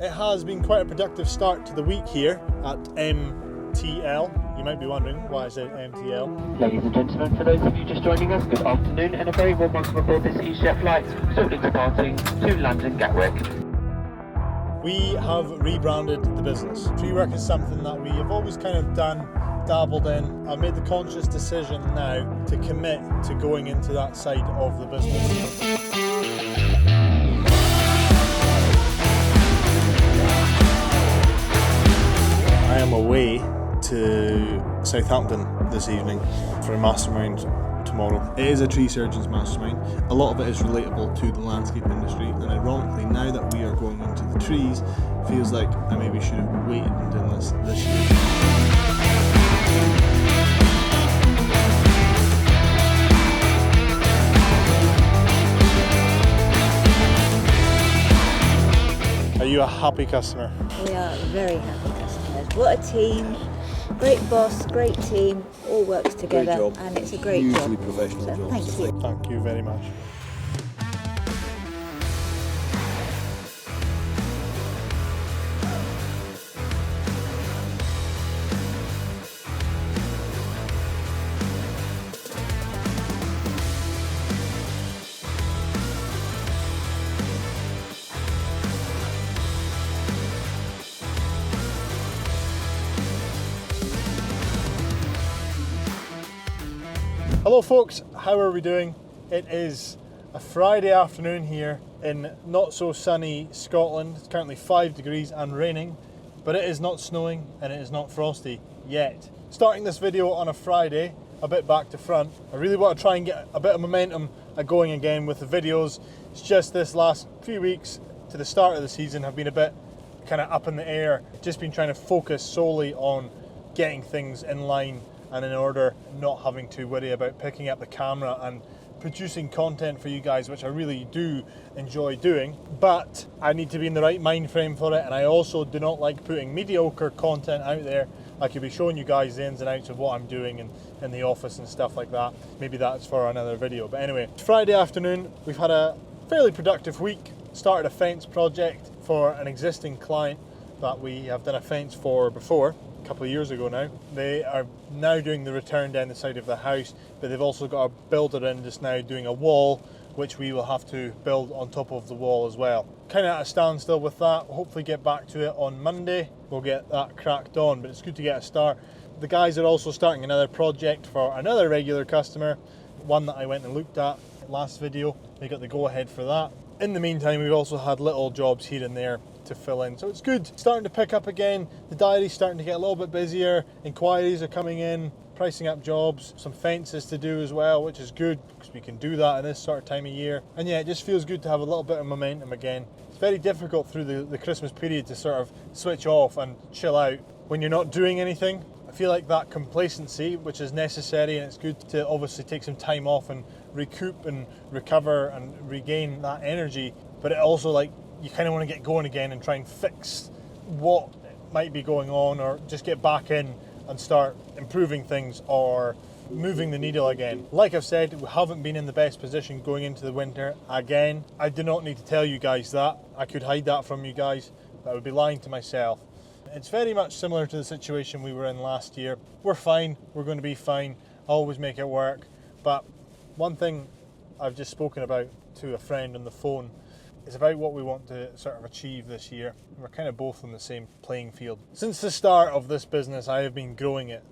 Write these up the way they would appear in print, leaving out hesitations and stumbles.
It has been quite a productive start to the week here at MTL. You might be wondering why I said MTL. Ladies and gentlemen, for those of you just joining us, good afternoon and a very warm welcome aboard this EasyJet flight, shortly departing to London Gatwick. We have rebranded the business. Tree work is something that we have always kind of dabbled in. I've made the conscious decision now to commit to going into that side of the business. I am away to Southampton this evening for a mastermind tomorrow. It is a tree surgeon's mastermind. A lot of it is relatable to the landscape industry, and ironically, now that we are going into the trees, feels like I maybe should have waited and done this year. Are you a happy customer? We are very happy customers. What a team. Great boss, great team, all works together and it's a great job. Hugely professional job. Thank you. Thank you very much. Hello folks, how are we doing? It is a Friday afternoon here in not so sunny Scotland. It's currently 5 degrees and raining, but it is not snowing and it is not frosty yet. Starting this video on a Friday, a bit back to front, I really want to try and get a bit of momentum going again with the videos. It's just this last few weeks to the start of the season have been a bit kind of up in the air. Just been trying to focus solely on getting things in line and in order, not having to worry about picking up the camera and producing content for you guys, which I really do enjoy doing, but I need to be in the right mind frame for it, and I also do not like putting mediocre content out there. I could be showing you guys the ins and outs of what I'm doing in the office and stuff like that. Maybe that's for another video, but anyway, it's Friday afternoon. We've had a fairly productive week. Started a fence project for an existing client that we have done a fence for before, a couple of years ago now. They are now doing the return down the side of the house, but they've also got a builder in just now doing a wall, which we will have to build on top of the wall as well. Kind of at a standstill with that. We'll hopefully get back to it on Monday. We'll get that cracked on, but it's good to get a start. The guys are also starting another project for another regular customer, one that I went and looked at last video. They got the go ahead for that. In the meantime, we've also had little jobs here and there to fill in, so it's good. Starting to pick up again. The diary's starting to get a little bit busier. Inquiries are coming in, pricing up jobs, some fences to do as well, which is good because we can do that in this sort of time of year. And yeah, it just feels good to have a little bit of momentum again. It's very difficult through the Christmas period to sort of switch off and chill out when you're not doing anything. I feel like that complacency, which is necessary, and it's good to obviously take some time off and recoup and recover and regain that energy, but it also, like, you kind of want to get going again and try and fix what might be going on, or just get back in and start improving things or moving the needle again. Like I've said, we haven't been in the best position going into the winter again. I do not need to tell you guys that. I could hide that from you guys, but I would be lying to myself. It's very much similar to the situation we were in last year. We're fine, we're going to be fine, always make it work. But one thing I've just spoken about to a friend on the phone is about what we want to sort of achieve this year. We're kind of both on the same playing field. Since the start of this business, I have been growing it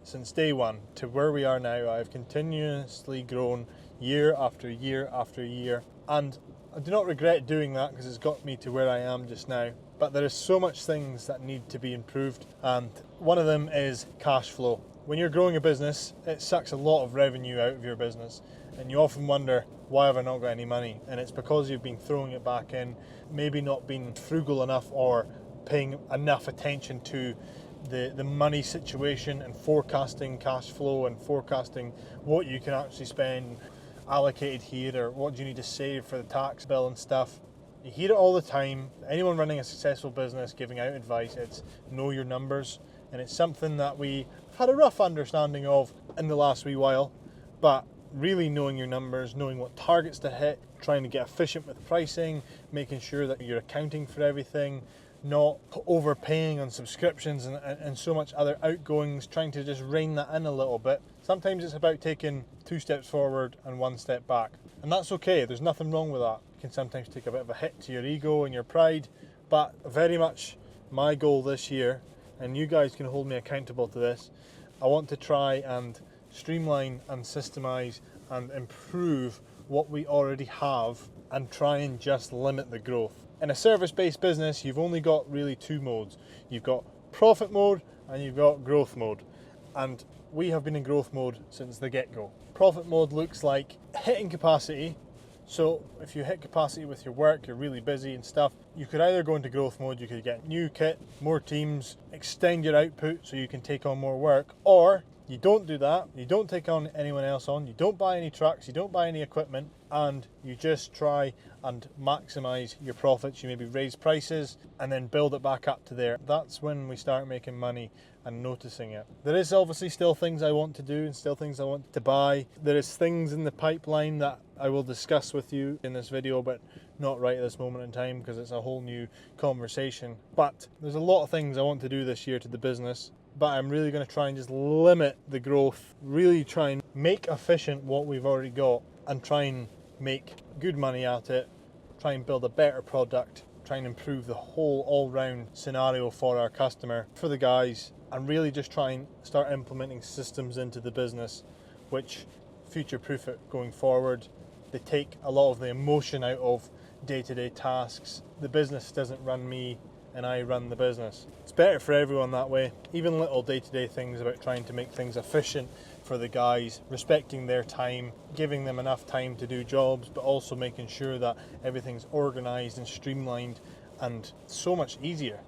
since day one to where we are now. I have continuously grown year after year after year, and I do not regret doing that because it's got me to where I am just now. But there is so much things that need to be improved, and one of them is cash flow. When you're growing a business, it sucks a lot of revenue out of your business, and you often wonder, why have I not got any money? And it's because you've been throwing it back in, maybe not being frugal enough or paying enough attention to the money situation and forecasting cash flow and forecasting what you can actually spend allocated here, or what do you need to save for the tax bill and stuff. You hear it all the time. Anyone running a successful business giving out advice, it's know your numbers, and it's something that we had a rough understanding of in the last wee while, but really knowing your numbers, knowing what targets to hit, trying to get efficient with pricing, making sure that you're accounting for everything, not overpaying on subscriptions and so much other outgoings, trying to just rein that in a little bit. Sometimes it's about taking 2 steps forward and 1 step back. And that's okay, there's nothing wrong with that. You can sometimes take a bit of a hit to your ego and your pride, but very much my goal this year, and you guys can hold me accountable to this, I want to try and streamline and systemize and improve what we already have and try and just limit the growth. In a service-based business, you've only got really 2 modes. You've got profit mode and you've got growth mode. And we have been in growth mode since the get-go. Profit mode looks like hitting capacity. So if you hit capacity with your work, you're really busy and stuff, you could either go into growth mode, you could get new kit, more teams, extend your output so you can take on more work, or you don't do that, you don't take on anyone else on, you don't buy any trucks, you don't buy any equipment, and you just try and maximize your profits. You maybe raise prices and then build it back up to there. That's when we start making money and noticing it. There is obviously still things I want to do and still things I want to buy. There is things in the pipeline that I will discuss with you in this video, but not right at this moment in time because it's a whole new conversation. But there's a lot of things I want to do this year to the business, but I'm really going to try and just limit the growth, really try and make efficient what we've already got and try and make good money at it, try and build a better product, try and improve the whole all-round scenario for our customer, for the guys, and really just try and start implementing systems into the business which future-proof it going forward. They take a lot of the emotion out of day-to-day tasks. The business doesn't run me and I run the business. It's better for everyone that way. Even little day-to-day things about trying to make things efficient for the guys, respecting their time, giving them enough time to do jobs, but also making sure that everything's organized and streamlined and so much easier,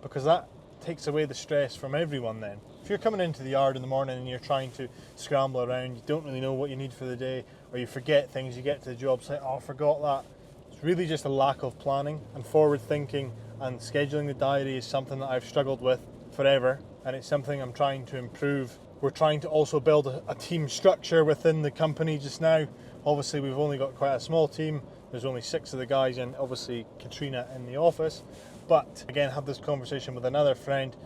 because that takes away the stress from everyone then. If you're coming into the yard in the morning and you're trying to scramble around, you don't really know what you need for the day, or you forget things, you get to the job site, oh, I forgot that. It's really just a lack of planning and forward thinking, and scheduling the diary is something that I've struggled with forever, and it's something I'm trying to improve. We're trying to also build a team structure within the company just now. Obviously we've only got quite a small team. There's only 6 of the guys and obviously Katrina in the office. But again, had this conversation with another friend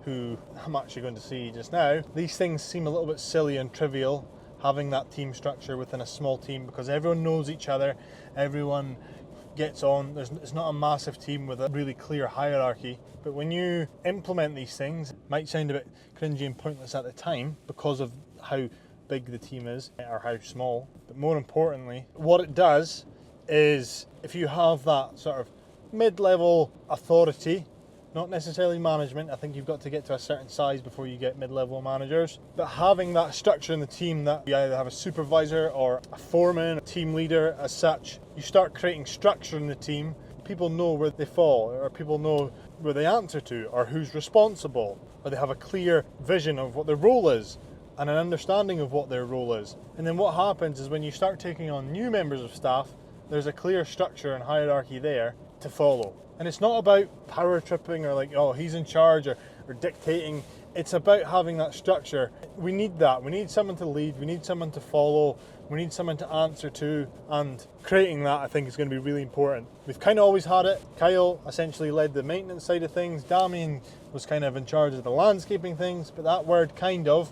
who I'm actually going to see just now. These things seem a little bit silly and trivial, having that team structure within a small team, because everyone knows each other, everyone gets on. It's not a massive team with a really clear hierarchy, but when you implement these things, it might sound a bit cringy and pointless at the time because of how big the team is or how small, but more importantly, what it does is if you have that sort of mid-level authority, not necessarily management, I think you've got to get to a certain size before you get mid-level managers, but having that structure in the team that you either have a supervisor or a foreman, a team leader as such, you start creating structure in the team. People know where they fall, or people know where they answer to, or who's responsible, or they have a clear vision of what their role is and an understanding of what their role is. And then what happens is when you start taking on new members of staff, there's a clear structure and hierarchy there to follow. And it's not about power tripping or like, oh, he's in charge or dictating. It's about having that structure. We need that. We need someone to lead. We need someone to follow. We need someone to answer to. And creating that, I think, is going to be really important. We've kind of always had it. Kyle essentially led the maintenance side of things. Damien was kind of in charge of the landscaping things. But that word kind of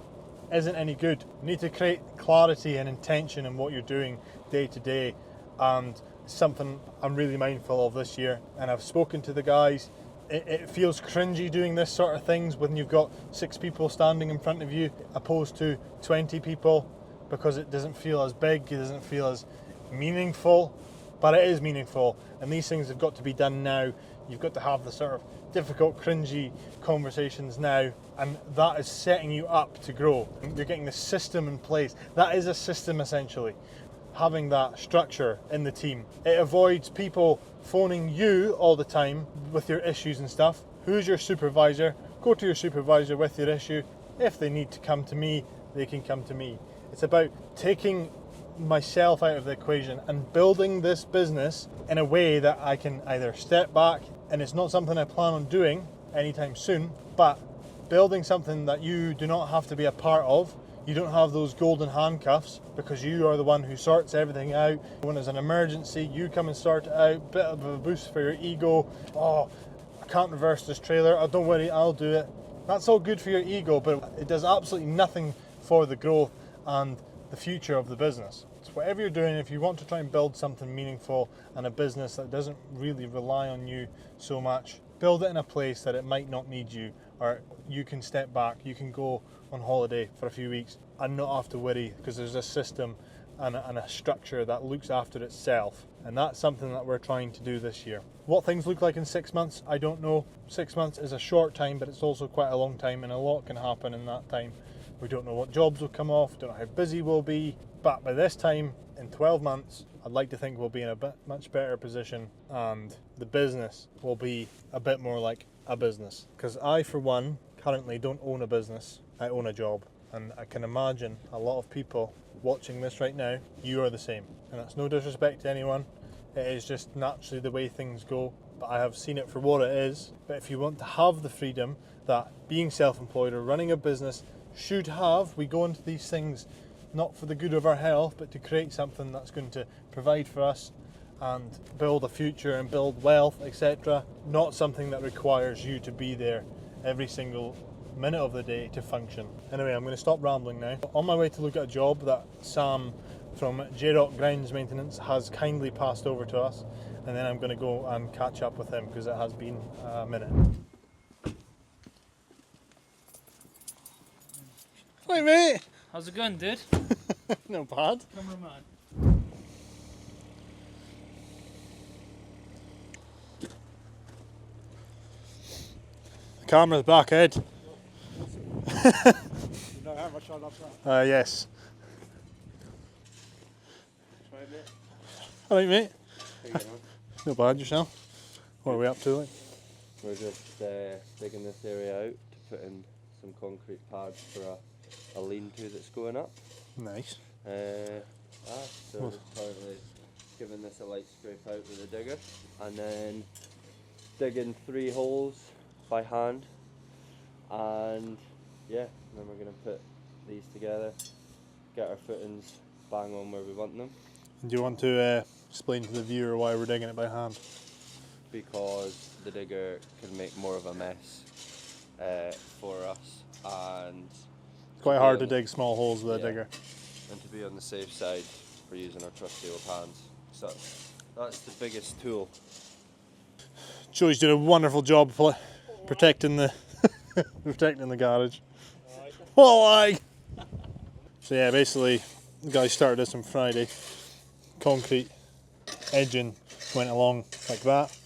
isn't any good. You need to create clarity and intention in what you're doing day to day. And something I'm really mindful of this year, and I've spoken to the guys. It feels cringy doing this sort of things when you've got 6 people standing in front of you opposed to 20 people, because it doesn't feel as big, it doesn't feel as meaningful, but it is meaningful, and these things have got to be done now. You've got to have the sort of difficult, cringy conversations now, and that is setting you up to grow. You're getting the system in place. That is a system essentially. Having that structure in the team. It avoids people phoning you all the time with your issues and stuff. Who's your supervisor? Go to your supervisor with your issue. If they need to come to me, they can come to me. It's about taking myself out of the equation and building this business in a way that I can either step back, and it's not something I plan on doing anytime soon, but building something that you do not have to be a part of. You don't have those golden handcuffs because you are the one who sorts everything out. When there's an emergency, you come and sort it out. Bit of a boost for your ego. Oh, I can't reverse this trailer. Oh, don't worry, I'll do it. That's all good for your ego, but it does absolutely nothing for the growth and the future of the business. So whatever you're doing, if you want to try and build something meaningful and a business that doesn't really rely on you so much, build it in a place that it might not need you, or you can step back, you can go on holiday for a few weeks and not have to worry, because there's a system and a structure that looks after itself. And that's something that we're trying to do this year. What things look like in 6 months, I don't know. 6 months is a short time, but it's also quite a long time, and a lot can happen in that time. We don't know what jobs will come off, don't know how busy we'll be, but by this time, in 12 months, I'd like to think we'll be in a much better position, and the business will be a bit more like a business. Because I, for one, currently don't own a business, I own a job. And I can imagine a lot of people watching this right now, you are the same. And that's no disrespect to anyone, it is just naturally the way things go. But I have seen it for what it is. But if you want to have the freedom that being self-employed or running a business should have, we go into these things not for the good of our health, but to create something that's going to provide for us and build a future and build wealth, etc. Not something that requires you to be there every single minute of the day to function. Anyway, I'm going to stop rambling now. On my way to look at a job that Sam from J-Rock Grounds Maintenance has kindly passed over to us, and then I'm going to go and catch up with him because it has been a minute. Hi mate! How's it going, dude? No bad. Cameraman. The camera's back, Ed. You know how much I love that. Yes. Try it, mate. Alright mate. How you getting on? No bad, yourself? What are we up to like? We're just digging this area out to put in some concrete pads for a lean-to that's going up. Nice. So we're currently giving this a light scrape out with a digger, and then digging 3 holes by hand, and yeah, then we're going to put these together, get our footings bang on where we want them. Do you want to explain to the viewer why we're digging it by hand? Because the digger can make more of a mess for us, and It's quite hard to dig small holes with a Yeah. digger. and to be on the safe side, we're using our trusty old hands. So that's the biggest tool. Joey's doing a wonderful job protecting the protecting the garage. What like? So yeah, basically the guy started this on Friday. Concrete edging went along like that.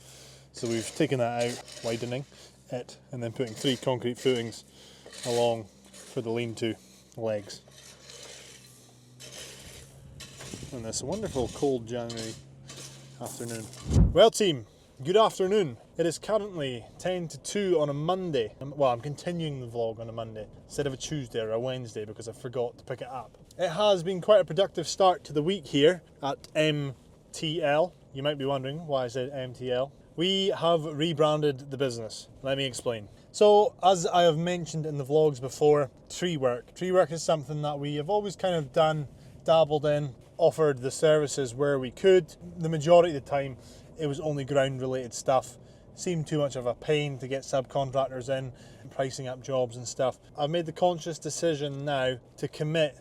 So we've taken that out, widening it, and then putting 3 concrete footings along for the lean-to legs. On this wonderful cold January afternoon. Well team, good afternoon. It is currently 10 to 2 on a Monday. Well, I'm continuing the vlog on a Monday instead of a Tuesday or a Wednesday because I forgot to pick it up. It has been quite a productive start to the week here at MTL. You might be wondering why I said MTL. We have rebranded the business. Let me explain. So, as I have mentioned in the vlogs before, tree work. Tree work is something that we have always kind of done, dabbled in, offered the services where we could. The majority of the time, it was only ground related stuff. Seemed too much of a pain to get subcontractors in and pricing up jobs and stuff. I've made the conscious decision now to commit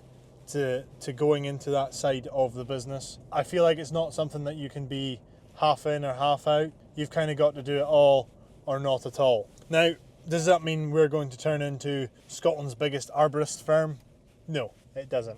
to going into that side of the business. I feel like it's not something that you can be half in or half out. You've kind of got to do it all or not at all. Now, does that mean we're going to turn into Scotland's biggest arborist firm? No, it doesn't.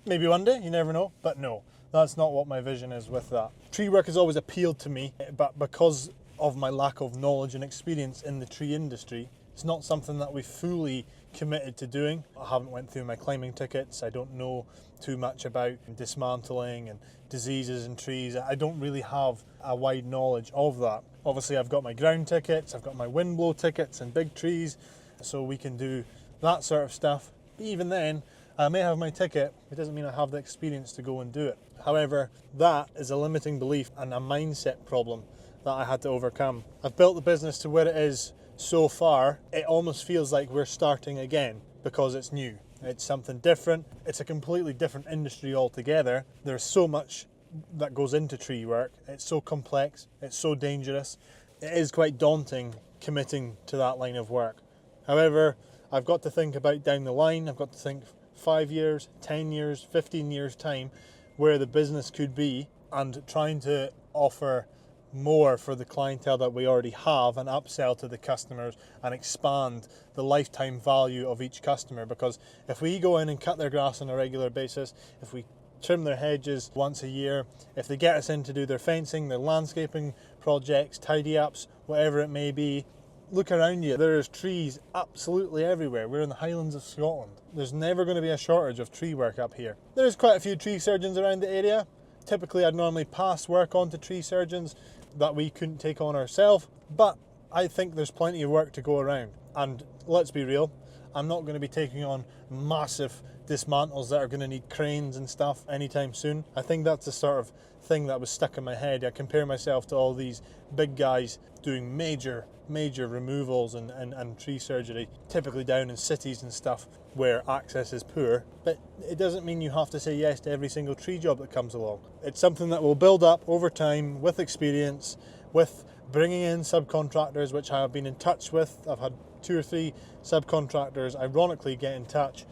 Maybe one day, you never know, but no, that's not what my vision is with that. Tree work has always appealed to me, but because of my lack of knowledge and experience in the tree industry, it's not something that we fully committed to doing. I haven't went through my climbing tickets. I don't know too much about dismantling and diseases in trees. I don't really have a wide knowledge of that. Obviously, I've got my ground tickets, I've got my wind blow tickets and big trees, so we can do that sort of stuff. But even then, I may have my ticket, it doesn't mean I have the experience to go and do it. However, that is a limiting belief and a mindset problem that I had to overcome. I've built the business to where it is so far, it almost feels like we're starting again because it's new. It's something different. It's a completely different industry altogether. There's so much that goes into tree work. It's so complex. It's so dangerous. It is quite daunting committing to that line of work. However, I've got to think about down the line. I've got to think 5 years, 10 years, 15 years time where the business could be, and trying to offer more for the clientele that we already have and upsell to the customers and expand the lifetime value of each customer. Because if we go in and cut their grass on a regular basis, if we trim their hedges once a year, if they get us in to do their fencing, their landscaping projects, tidy ups, whatever it may be, look around you, there's trees absolutely everywhere. We're in the highlands of Scotland. There's never going to be a shortage of tree work up here. There's quite a few tree surgeons around the area. Typically I'd normally pass work on to tree surgeons that we couldn't take on ourselves, but I think there's plenty of work to go around. And let's be real, I'm not going to be taking on massive dismantles that are going to need cranes and stuff anytime soon. I think that's the sort of thing that was stuck in my head. I compare myself to all these big guys doing major removals and tree surgery, typically down in cities and stuff where access is poor. But it doesn't mean you have to say yes to every single tree job that comes along. It's something that will build up over time with experience, with bringing in subcontractors, which I have been in touch with. I've had 2 or 3 subcontractors ironically get in touch,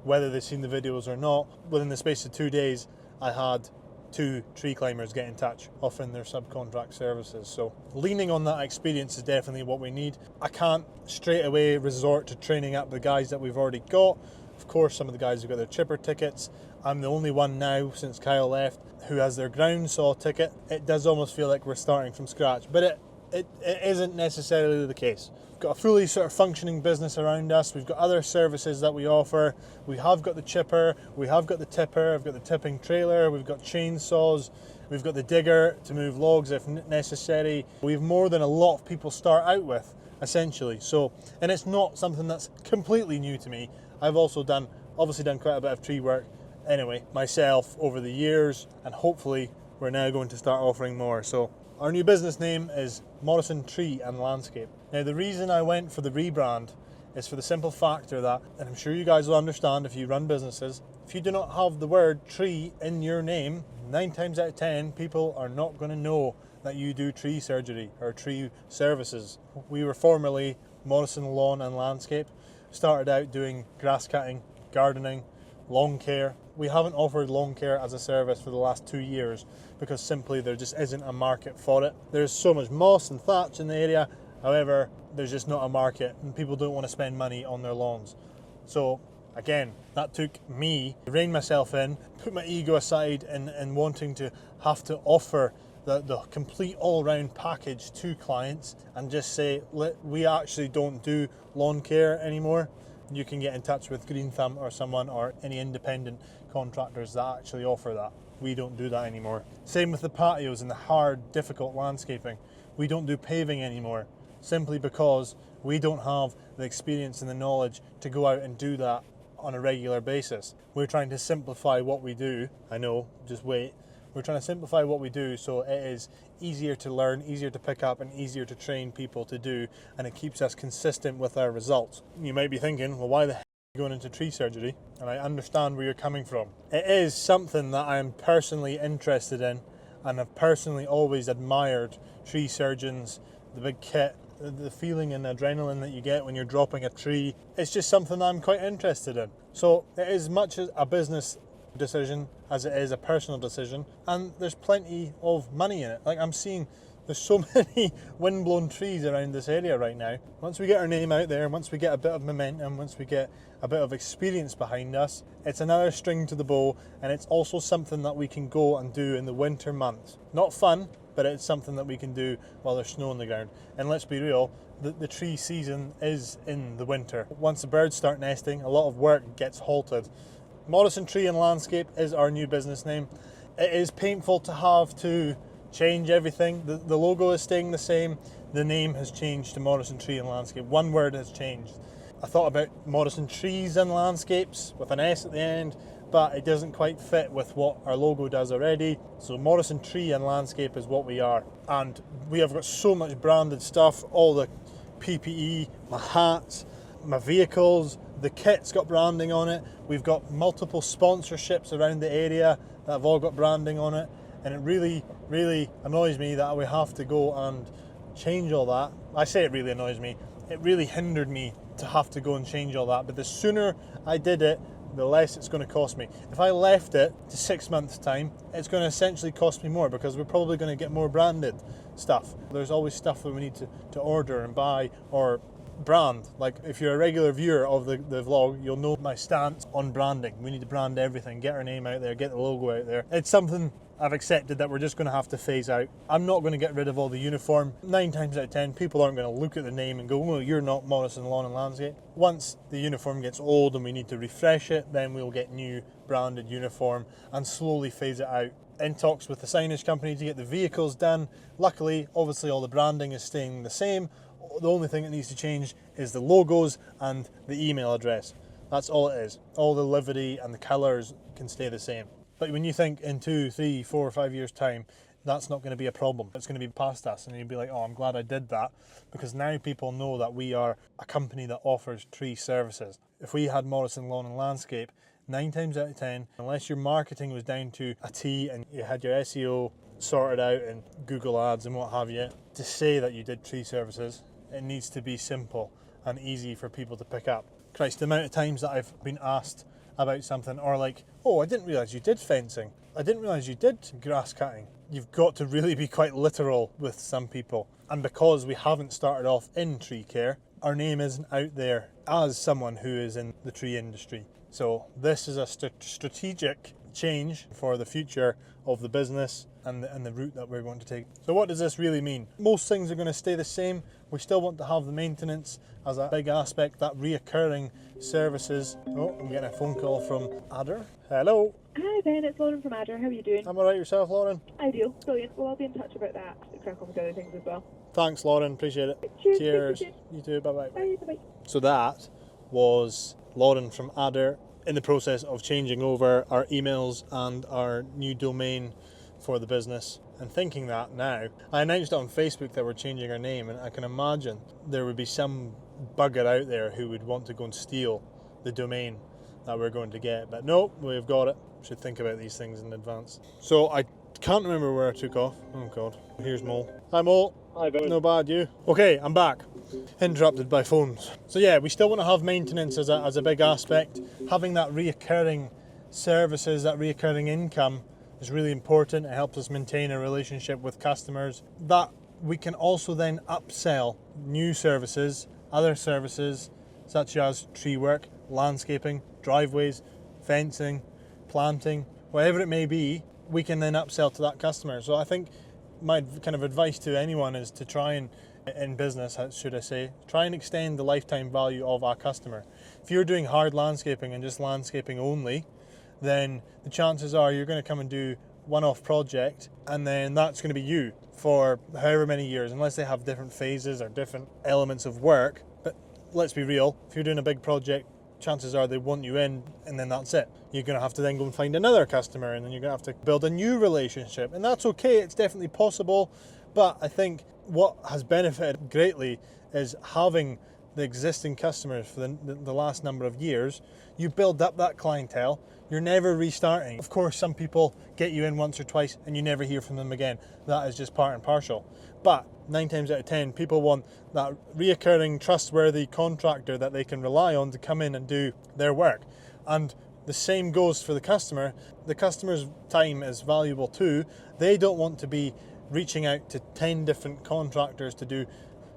whether they've seen the videos or not. Within the space of 2 days, I had 2 tree climbers get in touch offering their subcontract services. So leaning on that experience is definitely what we need. I can't straight away resort to training up the guys that we've already got. Of course, some of the guys have got their chipper tickets. I'm the only one now since Kyle left who has their ground saw ticket. It does almost feel like we're starting from scratch, but it isn't necessarily the case. We've got a fully sort of functioning business around us. We've got other services that we offer. We have got the chipper, we have got the tipper, I've got the tipping trailer, we've got chainsaws, we've got the digger to move logs if necessary. We have more than a lot of people start out with, essentially. So, and it's not something that's completely new to me. I've also obviously done quite a bit of tree work anyway myself over the years, and hopefully we're now going to start offering more. So our new business name is Morrison Tree and Landscape. Now the reason I went for the rebrand is for the simple factor that, and I'm sure you guys will understand if you run businesses, if you do not have the word tree in your name, 9 times out of 10 people are not going to know that you do tree surgery or tree services. We were formerly Morrison Lawn and Landscape, started out doing grass cutting, gardening, lawn care. We haven't offered lawn care as a service for the last 2 years because simply there just isn't a market for it. There's so much moss and thatch in the area, however, there's just not a market and people don't want to spend money on their lawns. So again, that took me to rein myself in, put my ego aside and wanting to have to offer the complete all-round package to clients and just say, we actually don't do lawn care anymore. You can get in touch with Green Thumb or someone or any independent contractors that actually offer that. We don't do that anymore. Same with the patios and the hard, difficult landscaping. We don't do paving anymore, simply because we don't have the experience and the knowledge to go out and do that on a regular basis. We're trying to simplify what we do. I know, just wait. We're trying to simplify what we do so it is easier to learn, easier to pick up, and easier to train people to do, and it keeps us consistent with our results. You might be thinking, well, why the heck are you going into tree surgery? And I understand where you're coming from. It is something that I am personally interested in, and I've personally always admired tree surgeons, the big kit, the feeling and adrenaline that you get when you're dropping a tree. It's just something that I'm quite interested in. So it is much as a business decision as it is a personal decision, and there's plenty of money in it. Like, I'm seeing there's so many windblown trees around this area right now. Once we get our name out there, once we get a bit of momentum, once we get a bit of experience behind us, it's another string to the bow, and it's also something that we can go and do in the winter months. Not fun, but it's something that we can do while there's snow on the ground. And let's be real, the tree season is in the winter. Once the birds start nesting, a lot of work gets halted. Morrison Tree and Landscape is our new business name. It is painful to have to change everything. The logo is staying the same. The name has changed to Morrison Tree and Landscape. One word has changed. I thought about Morrison Trees and Landscapes with an S at the end, but it doesn't quite fit with what our logo does already. So Morrison Tree and Landscape is what we are. And we have got so much branded stuff, all the PPE, my hats, my vehicles, the kit's got branding on it. We've got multiple sponsorships around the area that have all got branding on it. And it really, really annoys me that we have to go and change all that. I say it really annoys me. It really hindered me to have to go and change all that. But the sooner I did it, the less it's going to cost me. If I left it to 6 months' time, it's going to essentially cost me more because we're probably going to get more branded stuff. There's always stuff that we need to order and buy or brand. Like if you're a regular viewer of the vlog, you'll know my stance on branding. We need to brand everything, get our name out there, get the logo out there. It's something I've accepted that we're just going to have to phase out. I'm not going to get rid of all the uniform. 9 times out of 10, people aren't going to look at the name and go, well, you're not Morrison Lawn and Landscape. Once the uniform gets old and we need to refresh it, then we'll get new branded uniform and slowly phase it out. In talks with the signage company to get the vehicles done. Luckily, obviously all the branding is staying the same. The only thing that needs to change is the logos and the email address. That's all it is. All the livery and the colours can stay the same. But when you think in 2, 3, 4, 5 years' time, that's not going to be a problem. It's going to be past us, and you'll be like, oh, I'm glad I did that, because now people know that we are a company that offers tree services. If we had Morrison Lawn and Landscape, 9 times out of 10, unless your marketing was down to a T and you had your SEO sorted out and Google Ads and what have you, to say that you did tree services, it needs to be simple and easy for people to pick up. Christ, the amount of times that I've been asked about something, or like, oh, I didn't realise you did fencing. I didn't realise you did grass cutting. You've got to really be quite literal with some people. And because we haven't started off in tree care, our name isn't out there as someone who is in the tree industry. So this is a strategic change for the future of the business and the route that we're going to take. So what does this really mean? Most things are going to stay the same. We still want to have the maintenance as a big aspect, that reoccurring services. Oh, I'm getting a phone call from Adder. Hello. Hi Ben, it's Lauren from Adder. How are you doing? I'm alright, yourself, Lauren? Ideal. Brilliant. Well, I'll be in touch about that. Crack on with other things as well. Thanks, Lauren. Appreciate it. Cheers. You too. Bye-bye. Bye. So that was Lauren from Adder in the process of changing over our emails and our new domain for the business. And thinking that now, I announced on Facebook that we're changing our name, and I can imagine there would be some bugger out there who would want to go and steal the domain that we're going to get. But no, we've got it. Should think about these things in advance. So I can't remember where I took off. Oh God, here's Mole. Hi Mole. Hi Ben. No bad, you? Okay, I'm back. Interrupted by phones. So yeah, we still want to have maintenance as a big aspect. Having that reoccurring services, that reoccurring income is really important. It helps us maintain a relationship with customers. That we can also then upsell new services, other services such as tree work, landscaping, driveways, fencing, planting, whatever it may be, we can then upsell to that customer. So I think my kind of advice to anyone is to try and, in business, should I say, try and extend the lifetime value of our customer. If you're doing hard landscaping and just landscaping only, then the chances are you're going to come and do one-off project, and then that's going to be you for however many years, unless they have different phases or different elements of work. But let's be real, if you're doing a big project, chances are they want you in, and then that's it. You're going to have to then go and find another customer, and then you're going to have to build a new relationship, and that's okay. It's definitely possible, but I think what has benefited greatly is having the existing customers for the last number of years. You build up that clientele. You're never restarting. Of course, some people get you in once or twice and you never hear from them again. That is just part and parcel. But 9 times out of 10, people want that reoccurring, trustworthy contractor that they can rely on to come in and do their work. And the same goes for the customer. The customer's time is valuable too. They don't want to be reaching out to 10 different contractors to do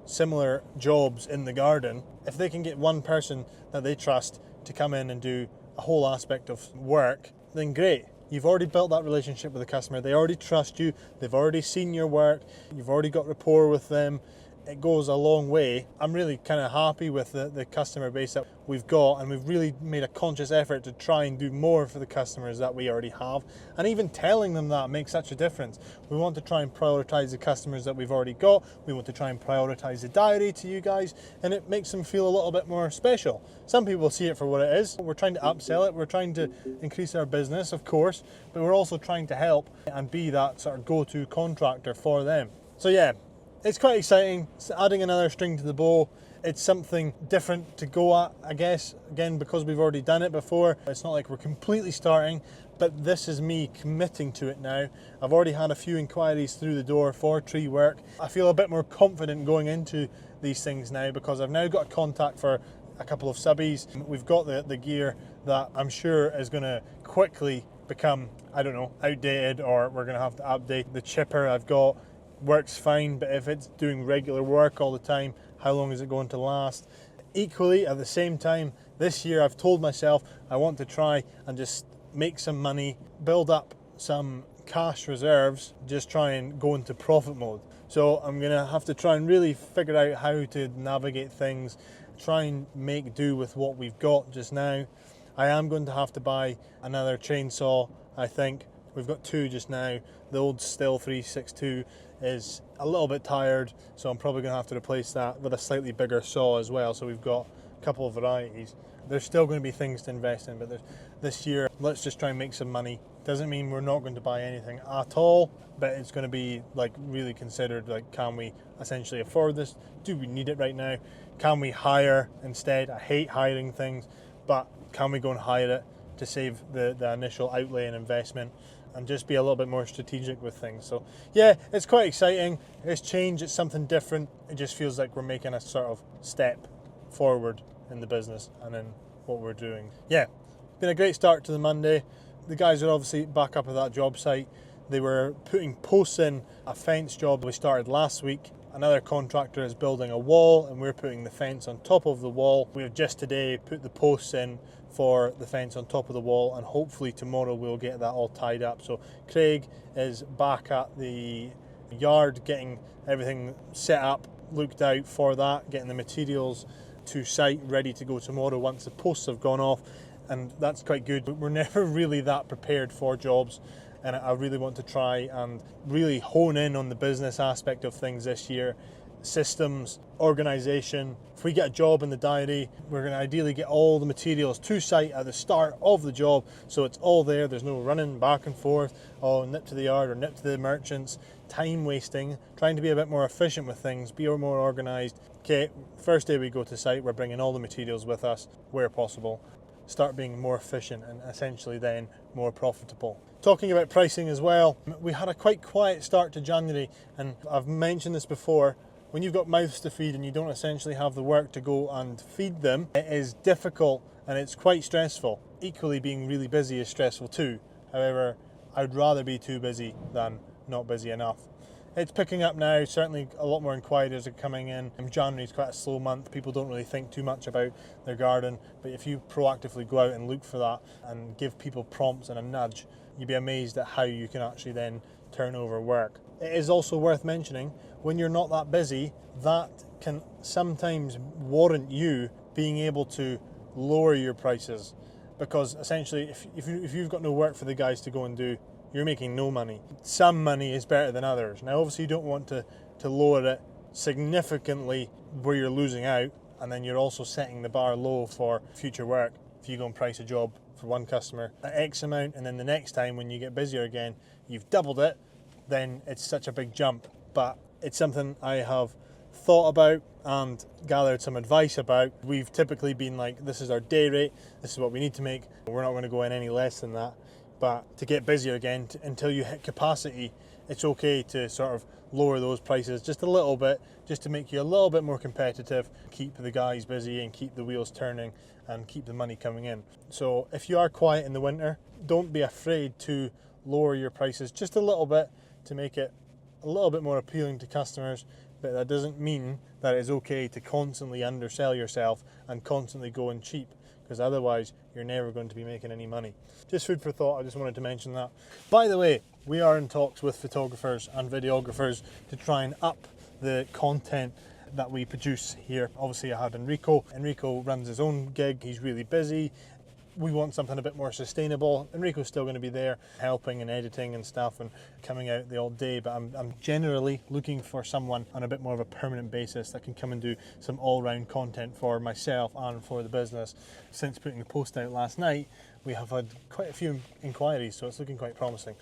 similar jobs in the garden. If they can get one person that they trust to come in and do a whole aspect of work, then great. You've already built that relationship with the customer. They already trust you. They've already seen your work. You've already got rapport with them. It goes a long way. I'm really kind of happy with the customer base that we've got, and we've really made a conscious effort to try and do more for the customers that we already have. And even telling them that makes such a difference. We want to try and prioritize the customers that we've already got. We want to try and prioritize the diary to you guys, and it makes them feel a little bit more special. Some people see it for what it is. We're trying to upsell it. We're trying to increase our business, of course, but we're also trying to help and be that sort of go-to contractor for them. So yeah, it's quite exciting. It's adding another string to the bow. It's something different to go at, I guess, again, because we've already done it before. It's not like we're completely starting, but this is me committing to it now. I've already had a few inquiries through the door for tree work. I feel a bit more confident going into these things now because I've now got a contact for a couple of subbies. We've got the gear that I'm sure is going to quickly become, I don't know, outdated, or we're going to have to update. The chipper I've got works fine, but if it's doing regular work all the time, how long is it going to last? Equally, at the same time, this year I've told myself I want to try and just make some money, build up some cash reserves, just try and go into profit mode. So I'm going to have to try and really figure out how to navigate things, try and make do with what we've got just now. I am going to have to buy another chainsaw, I think. We've got two just now. The old Stihl 362 is a little bit tired, so I'm probably going to have to replace that with a slightly bigger saw as well. So we've got a couple of varieties. There's still going to be things to invest in, but this year, let's just try and make some money. Doesn't mean we're not going to buy anything at all, but it's going to be like really considered, like, can we essentially afford this? Do we need it right now? Can we hire instead? I hate hiring things, but can we go and hire it to save the initial outlay and investment and just be a little bit more strategic with things? So yeah, it's quite exciting. It's change, it's something different. It just feels like we're making a sort of step forward in the business and in what we're doing. Yeah, been a great start to the Monday. The guys are obviously back up at that job site. They were putting posts in a fence job we started last week. Another contractor is building a wall and we're putting the fence on top of the wall. We've just today put the posts in for the fence on top of the wall, and hopefully tomorrow we'll get that all tied up. So Craig is back at the yard getting everything set up, looked out for that, getting the materials to site ready to go tomorrow once the posts have gone off, and that's quite good. We're never really that prepared for jobs, and I really want to try and really hone in on the business aspect of things this year. Systems, organisation. If we get a job in the diary, we're going to ideally get all the materials to site at the start of the job, so it's all there. There's no running back and forth, nip to the yard or nip to the merchants, time wasting, trying to be a bit more efficient with things, be more organised. Okay, first day we go to site, we're bringing all the materials with us where possible. Start being more efficient and essentially then more profitable. Talking about pricing as well, we had a quite quiet start to January, and I've mentioned this before. When you've got mouths to feed and you don't essentially have the work to go and feed them, it is difficult and it's quite stressful. Equally, being really busy is stressful too. However, I'd rather be too busy than not busy enough. It's picking up now, certainly a lot more inquiries are coming in. January is quite a slow month, people don't really think too much about their garden, but if you proactively go out and look for that and give people prompts and a nudge, you'd be amazed at how you can actually then turn over work. It is also worth mentioning, when you're not that busy, that can sometimes warrant you being able to lower your prices, because essentially if you've got no work for the guys to go and do, you're making no money. Some money is better than others. Now obviously you don't want to lower it significantly where you're losing out, and then you're also setting the bar low for future work. If you go and price a job for one customer at X amount, and then the next time when you get busier again, you've doubled it, then it's such a big jump. But it's something I have thought about and gathered some advice about. We've typically been like, this is our day rate, this is what we need to make. We're not going to go in any less than that. But to get busier again, until you hit capacity, it's okay to sort of lower those prices just a little bit, just to make you a little bit more competitive, keep the guys busy and keep the wheels turning and keep the money coming in. So if you are quiet in the winter, don't be afraid to lower your prices just a little bit to make it a little bit more appealing to customers, but that doesn't mean that it's okay to constantly undersell yourself and constantly go in cheap, because otherwise you're never going to be making any money. Just food for thought, I just wanted to mention that. By the way, we are in talks with photographers and videographers to try and up the content that we produce here. Obviously I had Enrico. Enrico runs his own gig, he's really busy. We want something a bit more sustainable. Enrico's still going to be there helping and editing and stuff and coming out the odd day, but I'm generally looking for someone on a bit more of a permanent basis that can come and do some all-round content for myself and for the business. Since putting the post out last night, we have had quite a few inquiries, so it's looking quite promising.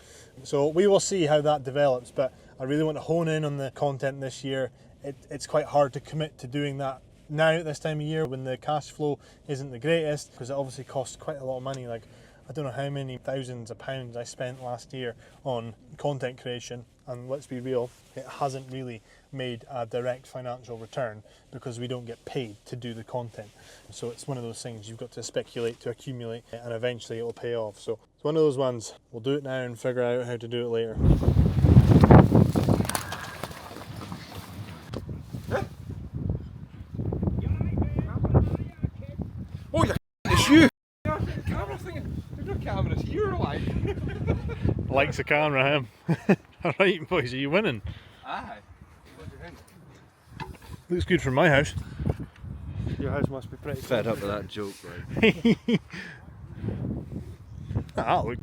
So we will see how that develops, but I really want to hone in on the content this year. It's quite hard to commit to doing that now at this time of year when the cash flow isn't the greatest, because it obviously costs quite a lot of money. Like, I don't know how many thousands of pounds I spent last year on content creation, and let's be real, it hasn't really made a direct financial return because we don't get paid to do the content. So it's one of those things you've got to speculate, to accumulate, and eventually it'll pay off. So it's one of those ones, we'll do it now and figure out how to do it later. Oh, it's you! Camera thing. There's no cameras here, like. Likes the camera, him. Alright, boys, are you winning? Aye. What do you think? Looks good from my house. Your house must be pretty fed up with that joke, right? Look.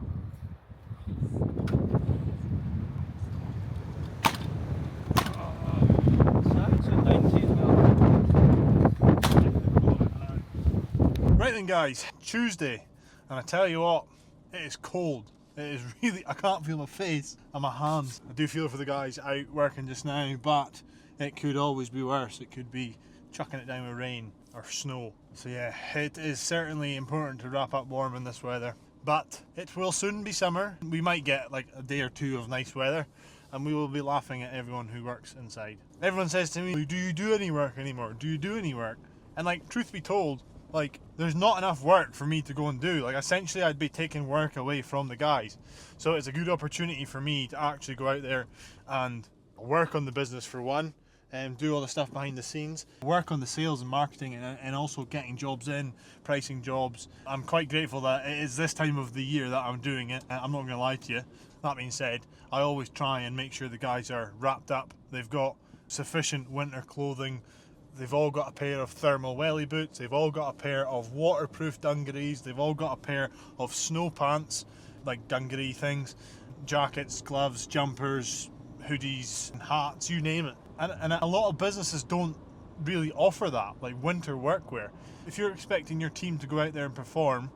Right then, guys, Tuesday, and I tell you what, it is cold. It is really, I can't feel my face and my hands. I do feel for the guys out working just now, but it could always be worse. It could be chucking it down with rain or snow. So yeah, it is certainly important to wrap up warm in this weather, but it will soon be summer. We might get like a day or two of nice weather, and we will be laughing at everyone who works inside. Everyone says to me, do you do any work anymore? Do you do any work? And like, truth be told, like, there's not enough work for me to go and do. Like, essentially I'd be taking work away from the guys. So it's a good opportunity for me to actually go out there and work on the business for one, and do all the stuff behind the scenes, work on the sales and marketing, and also getting jobs in, pricing jobs. I'm quite grateful that it is this time of the year that I'm doing it. I'm not gonna lie to you. That being said, I always try and make sure the guys are wrapped up. They've got sufficient winter clothing. They've all got a pair of thermal welly boots, they've all got a pair of waterproof dungarees, they've all got a pair of snow pants, like dungaree things, jackets, gloves, jumpers, hoodies, hats, you name it. And a lot of businesses don't really offer that, like winter workwear. If you're expecting your team to go out there and perform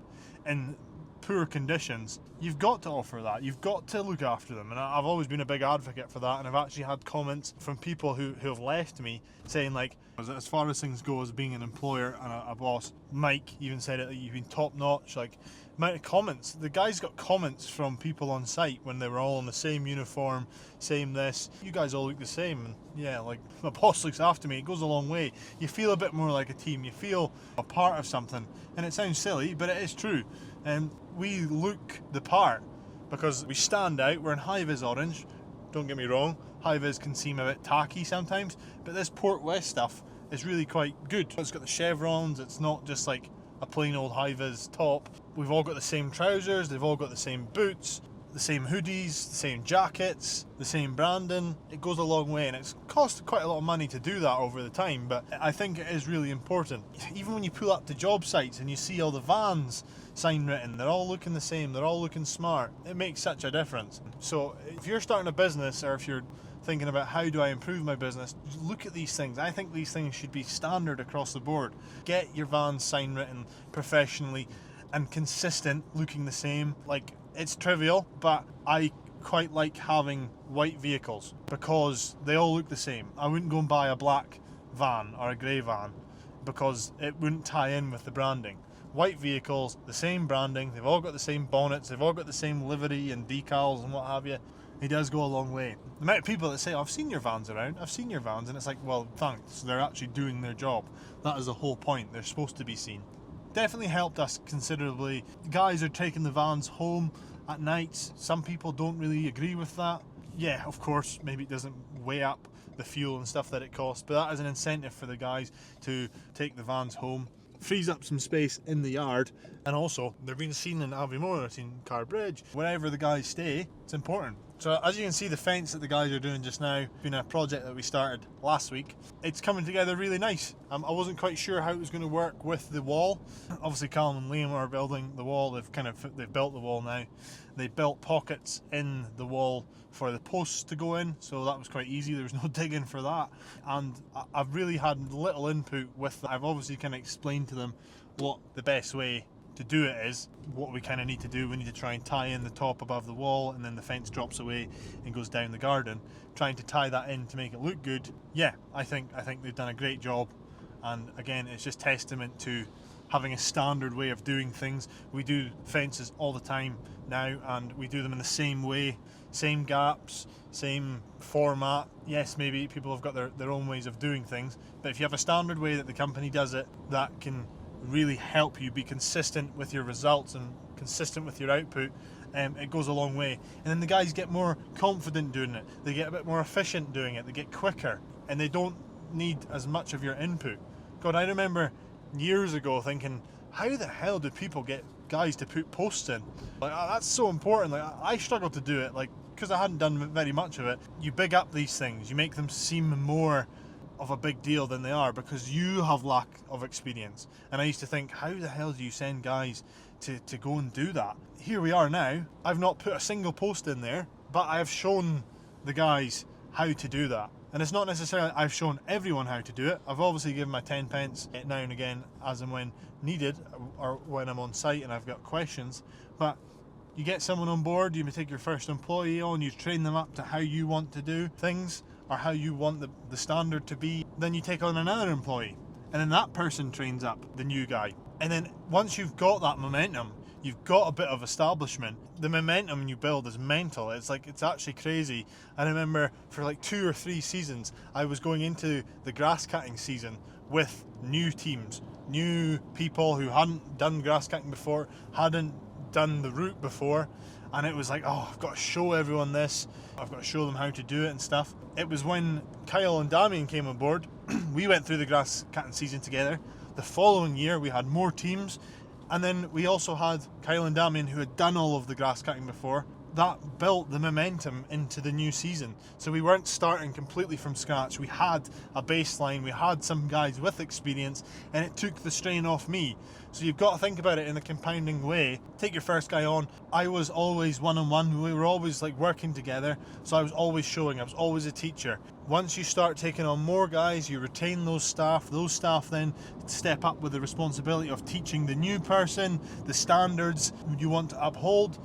in poor conditions, you've got to offer that. You've got to look after them, and I've always been a big advocate for that. And I've actually had comments from people who have left me saying, like, as far as things go as being an employer and a boss, Mike even said it, that you've been top notch. Like, amount of comments, the guys got comments from people on site when they were all in the same uniform, same this, you guys all look the same. And yeah, like, my boss looks after me, it goes a long way. You feel a bit more like a team, you feel a part of something. And it sounds silly, but it is true. And we look the part because we stand out. We're in high-vis orange, don't get me wrong, high-vis can seem a bit tacky sometimes, but this Port West stuff is really quite good. It's got the chevrons, it's not just like a plain old high-vis top. We've all got the same trousers, they've all got the same boots, the same hoodies, the same jackets, the same branding. It goes a long way, and it's cost quite a lot of money to do that over the time, but I think it is really important. Even when you pull up to job sites and you see all the vans sign written, they're all looking the same, they're all looking smart. It makes such a difference. So if you're starting a business, or if you're thinking about how do I improve my business, look at these things. I think these things should be standard across the board. Get your vans sign written professionally and consistent, looking the same. Like, it's trivial, but I quite like having white vehicles because they all look the same. I wouldn't go and buy a black van or a grey van because it wouldn't tie in with the branding. White vehicles, the same branding, they've all got the same bonnets, they've all got the same livery and decals and what have you. It does go a long way. The amount of people that say, oh, I've seen your vans around, I've seen your vans, and it's like, well, thanks, they're actually doing their job. That is the whole point, they're supposed to be seen. Definitely helped us considerably. The guys are taking the vans home at nights. Some people don't really agree with that. Yeah, of course, maybe it doesn't weigh up the fuel and stuff that it costs, but that is an incentive for the guys to take the vans home. Frees up some space in the yard, and also they're being seen in Aviemore, they're seen in Carbridge. Wherever the guys stay, it's important. So as you can see, the fence that the guys are doing just now, been a project that we started last week. It's coming together really nice. I wasn't quite sure how it was going to work with the wall. Obviously Callum and Liam are building the wall. They've built the wall now. They built pockets in the wall for the posts to go in, so that was quite easy. There was no digging for that, and I've really had little input with that. I've obviously kind of explained to them what the best way to do it is, what we kind of need to do. We need to try and tie in the top above the wall, and then the fence drops away and goes down the garden, trying to tie that in to make it look good. Yeah, I think they've done a great job, And again, it's just testament to having a standard way of doing things. We do fences all the time now, and we do them in the same way, same gaps, same format. Yes, maybe people have got their own ways of doing things, but if you have a standard way that the company does it, that can really help you be consistent with your results and consistent with your output. It goes a long way. And then the guys get more confident doing it, they get a bit more efficient doing it, they get quicker, and they don't need as much of your input. God, I remember years ago thinking, how the hell do people get guys to put posts in? Like, that's so important. Like, I struggled to do it, like, because I hadn't done very much of it. You big up these things, you make them seem more of a big deal than they are, because you have lack of experience. And I used to think, how the hell do you send guys to go and do that? Here we are now. I've not put a single post in there, but I have shown the guys how to do that. And it's not necessarily I've shown everyone how to do it. I've obviously given my 10 pence now and again as and when needed, or when I'm on site and I've got questions. But you get someone on board, you may take your first employee on, you train them up to how you want to do things, or how you want the standard to be. Then you take on another employee, and then that person trains up the new guy. And then once you've got that momentum, you've got a bit of establishment, the momentum you build is mental. It's actually crazy. I remember for like 2 or 3 seasons, I was going into the grass cutting season with new teams, new people who hadn't done grass cutting before, hadn't done the route before, and it was like, oh, I've got to show everyone this, I've got to show them how to do it and stuff. It was when Kyle and Damien came on board, we went through the grass cutting season together. The following year we had more teams, and then we also had Kyle and Damien who had done all of the grass cutting before. That built the momentum into the new season. So we weren't starting completely from scratch. We had a baseline, we had some guys with experience, and it took the strain off me. So you've got to think about it in a compounding way. Take your first guy on. I was always one-on-one. We were always like working together. So I was always showing, I was always a teacher. Once you start taking on more guys, you retain those staff. Those staff then step up with the responsibility of teaching the new person the standards you want to uphold.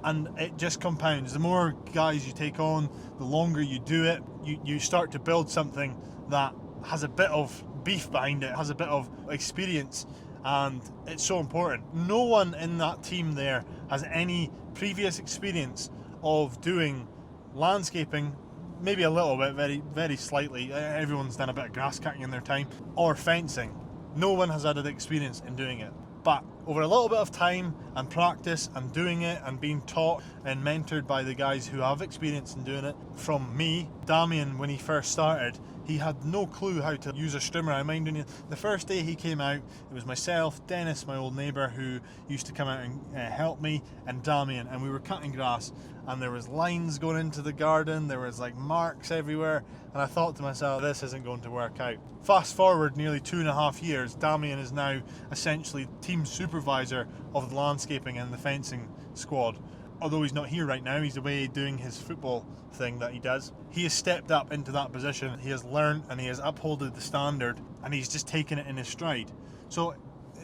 And it just compounds. The more guys you take on, the longer you do it, you start to build something that has a bit of beef behind it, has a bit of experience, and it's so important. No one in that team there has any previous experience of doing landscaping, maybe a little bit, very, very slightly. Everyone's done a bit of grass cutting in their time, or fencing. No one has had an experience in doing it. But over a little bit of time and practice and doing it and being taught and mentored by the guys who have experience in doing it, from me, Damien, when he first started, he had no clue how to use a strimmer. I mind when the first day he came out, it was myself, Dennis, my old neighbour, who used to come out and help me, and Damien, and we were cutting grass, and there was lines going into the garden, there was like marks everywhere, and I thought to myself, this isn't going to work out. Fast forward nearly 2.5 years, Damien is now essentially team supervisor of the landscaping and the fencing squad. Although he's not here right now, he's away doing his football thing that he does. He has stepped up into that position, he has learned and he has upholded the standard, and he's just taken it in his stride. So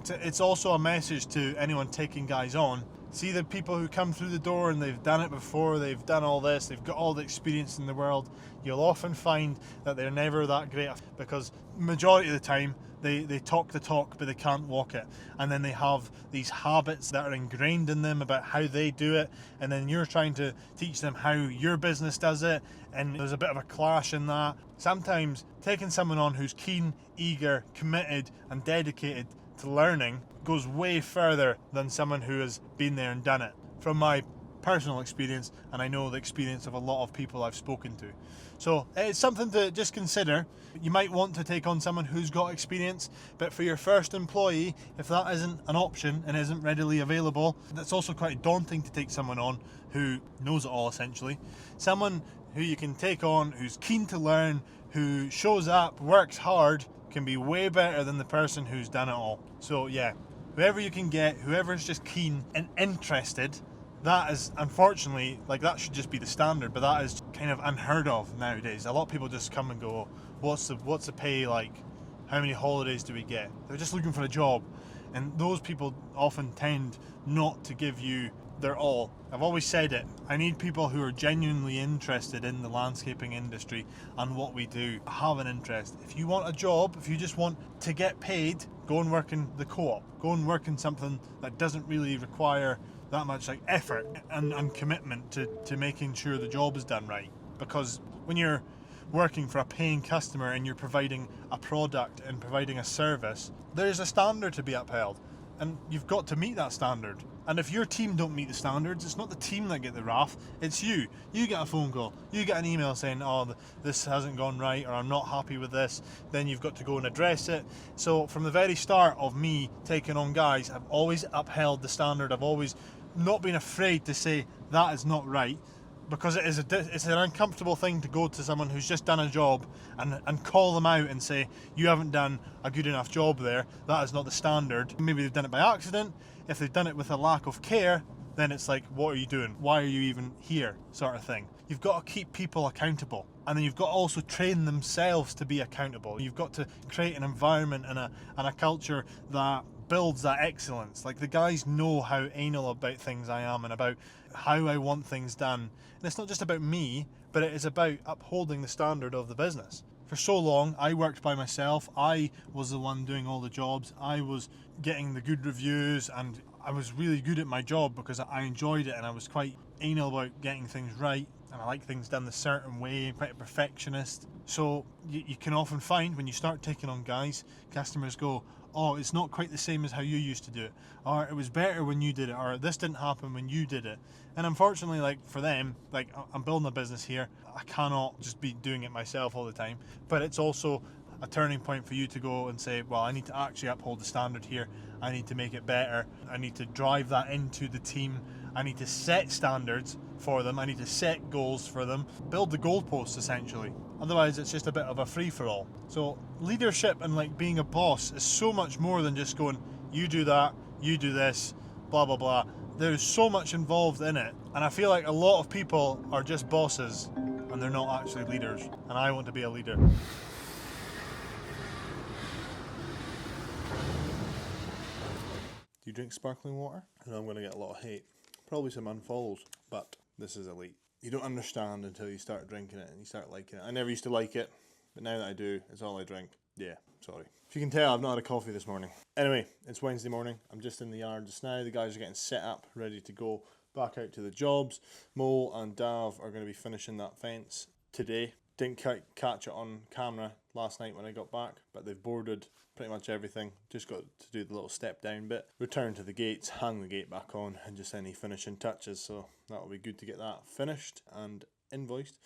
it's also a message to anyone taking guys on. See the people who come through the door and they've done it before, they've done all this, they've got all the experience in the world. You'll often find that they're never that great, because majority of the time they talk the talk but they can't walk it, and then they have these habits that are ingrained in them about how they do it, and then you're trying to teach them how your business does it, and there's a bit of a clash in that. Sometimes taking someone on who's keen, eager, committed and dedicated to learning goes way further than someone who has been there and done it, from my personal experience, and I know the experience of a lot of people I've spoken to. So it's something to just consider. You might want to take on someone who's got experience, but for your first employee, if that isn't an option and isn't readily available, that's also quite daunting to take someone on who knows it all essentially. Someone who you can take on who's keen to learn, who shows up, works hard, can be way better than the person who's done it all. So yeah, whoever you can get, whoever's just keen and interested, that is unfortunately, like, that should just be the standard, but that is kind of unheard of nowadays. A lot of people just come and go, what's the pay like? how many holidays do we get? They're just looking for a job. And those people often tend not to give you their all. I've always said it, I need people who are genuinely interested in the landscaping industry and what we do, have an interest. If you want a job, if you just want to get paid, go and work in the co-op. Go and work in something that doesn't really require that much like effort and commitment to making sure the job is done right. Because when you're working for a paying customer and you're providing a product and providing a service, there's a standard to be upheld, and you've got to meet that standard. And if your team don't meet the standards, it's not the team that get the wrath, it's you. You get a phone call, you get an email saying, oh, this hasn't gone right, or I'm not happy with this, then you've got to go and address it. So from the very start of me taking on guys, I've always upheld the standard. I've always not been afraid to say that is not right, because it's an uncomfortable thing to go to someone who's just done a job and call them out and say, you haven't done a good enough job there, that is not the standard. Maybe they've done it by accident. If they've done it with a lack of care, then it's like, what are you doing? Why are you even here? Sort of thing. You've got to keep people accountable, and then you've got to also train themselves to be accountable. You've got to create an environment and a culture that builds that excellence. Like, the guys know how anal about things I am and about how I want things done. And it's not just about me, but it is about upholding the standard of the business. For so long, I worked by myself. I was the one doing all the jobs. I was getting the good reviews, and I was really good at my job because I enjoyed it, and I was quite anal about getting things right, and I like things done a certain way, quite a perfectionist. So you can often find when you start taking on guys, customers go, oh, it's not quite the same as how you used to do it, or it was better when you did it, or this didn't happen when you did it. And unfortunately, like, for them, like, I'm building a business here, I cannot just be doing it myself all the time. But it's also a turning point for you to go and say, well, I need to actually uphold the standard here, I need to make it better, I need to drive that into the team, I need to set standards for them, I need to set goals for them, build the goalposts essentially. Otherwise it's just a bit of a free-for-all. So leadership and like being a boss is so much more than just going, you do that, you do this, blah blah blah. There's so much involved in it, and I feel like a lot of people are just bosses and they're not actually leaders, and I want to be a leader. Do you drink sparkling water? I know I'm going to get a lot of hate, probably some unfollows, but this is elite. You don't understand until you start drinking it and you start liking it. I never used to like it, but now that I do, it's all I drink. Yeah, sorry. If you can tell, I've not had a coffee this morning. Anyway, it's Wednesday morning. I'm just in the yard just now. The guys are getting set up, ready to go back out to the jobs. Mo and Dav are going to be finishing that fence today. Didn't catch it on camera last night when I got back, but they've boarded pretty much everything. Just got to do the little step down bit, return to the gates, hang the gate back on, and just any finishing touches. So that'll be good to get that finished and invoiced.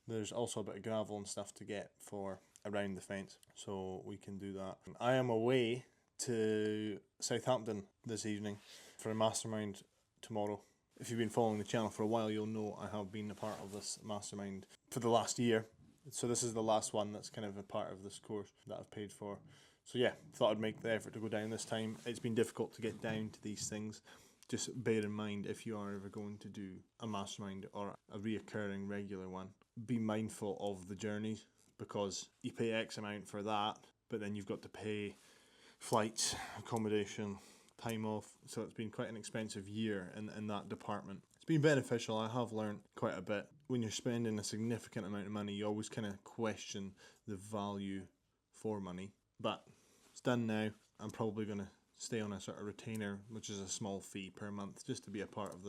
There's also a bit of gravel and stuff to get for around the fence, so we can do that. I am away to Southampton this evening for a Mastermind tomorrow. If you've been following the channel for a while, you'll know I have been a part of this Mastermind for the last year. So this is the last one that's kind of a part of this course that I've paid for. So yeah, thought I'd make the effort to go down this time. It's been difficult to get down to these things. Just bear in mind, if you are ever going to do a Mastermind or a reoccurring regular one, be mindful of the journeys, because you pay X amount for that, but then you've got to pay flights, accommodation, time off. So it's been quite an expensive year in that department. It's been beneficial. I have learned quite a bit. When you're spending a significant amount of money, you always kind of question the value for money. But it's done now. I'm probably going to stay on a sort of retainer, which is a small fee per month, just to be a part of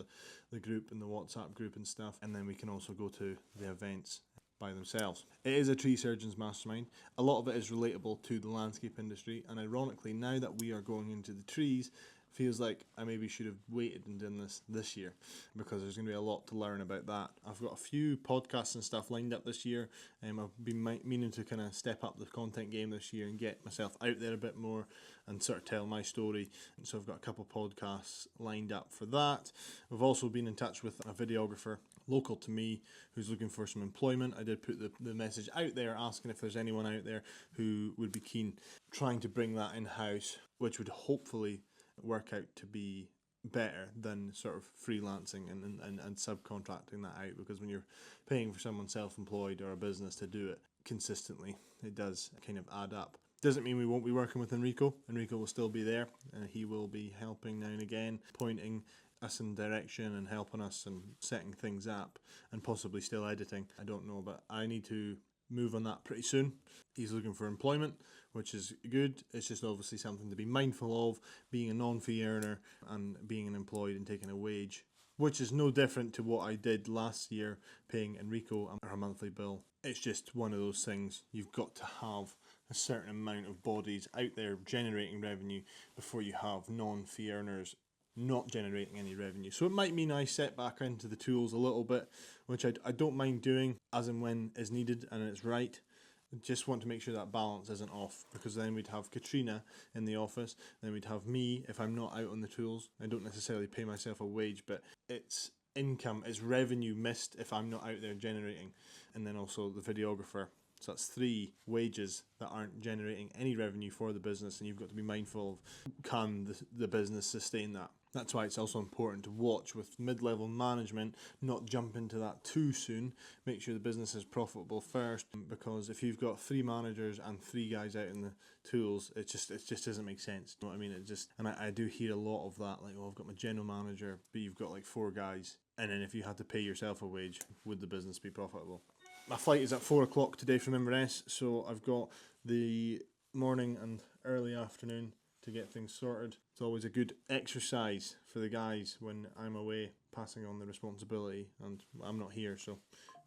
the group and the WhatsApp group and stuff. And then we can also go to the events by themselves. It is a tree surgeons mastermind. A lot of it is relatable to the landscape industry, and ironically, now that we are going into the trees, feels like I maybe should have waited and done this year, because there's going to be a lot to learn about that. I've got a few podcasts and stuff lined up this year. I've been meaning to kind of step up the content game this year and get myself out there a bit more and sort of tell my story. So I've got a couple podcasts lined up for that. We've also been in touch with a videographer local to me who's looking for some employment. I did put the message out there asking if there's anyone out there who would be keen, trying to bring that in-house, which would hopefully work out to be better than sort of freelancing and subcontracting that out, because when you're paying for someone self-employed or a business to do it consistently, it does kind of add up. Doesn't mean we won't be working with Enrico. Enrico will still be there, and he will be helping now and again, pointing us in direction and helping us and setting things up, and possibly still editing. I don't know, but I need to move on that pretty soon. He's looking for employment, which is good. It's just obviously something to be mindful of, being a non-fee earner and being an employed and taking a wage, which is no different to what I did last year, paying Enrico a monthly bill. It's just one of those things. You've got to have a certain amount of bodies out there generating revenue before you have non-fee earners not generating any revenue. So it might mean I set back into the tools a little bit, which I don't mind doing as and when is needed and it's right. Just want to make sure that balance isn't off, because then we'd have Katrina in the office, then we'd have me if I'm not out on the tools. I don't necessarily pay myself a wage, but it's income, it's revenue missed if I'm not out there generating. And then also the videographer. So that's 3 wages that aren't generating any revenue for the business, and you've got to be mindful of, can the business sustain that? That's why it's also important to watch with mid-level management, not jump into that too soon. Make sure the business is profitable first, because if you've got 3 managers and 3 guys out in the tools, it just doesn't make sense. You know what I mean? And I do hear a lot of that, like, oh, I've got my general manager, but you've got like 4 guys, and then if you had to pay yourself a wage, would the business be profitable? My flight is at 4 o'clock today from Inverness, so I've got the morning and early afternoon to get things sorted. It's always a good exercise for the guys when I'm away, passing on the responsibility, and I'm not here, so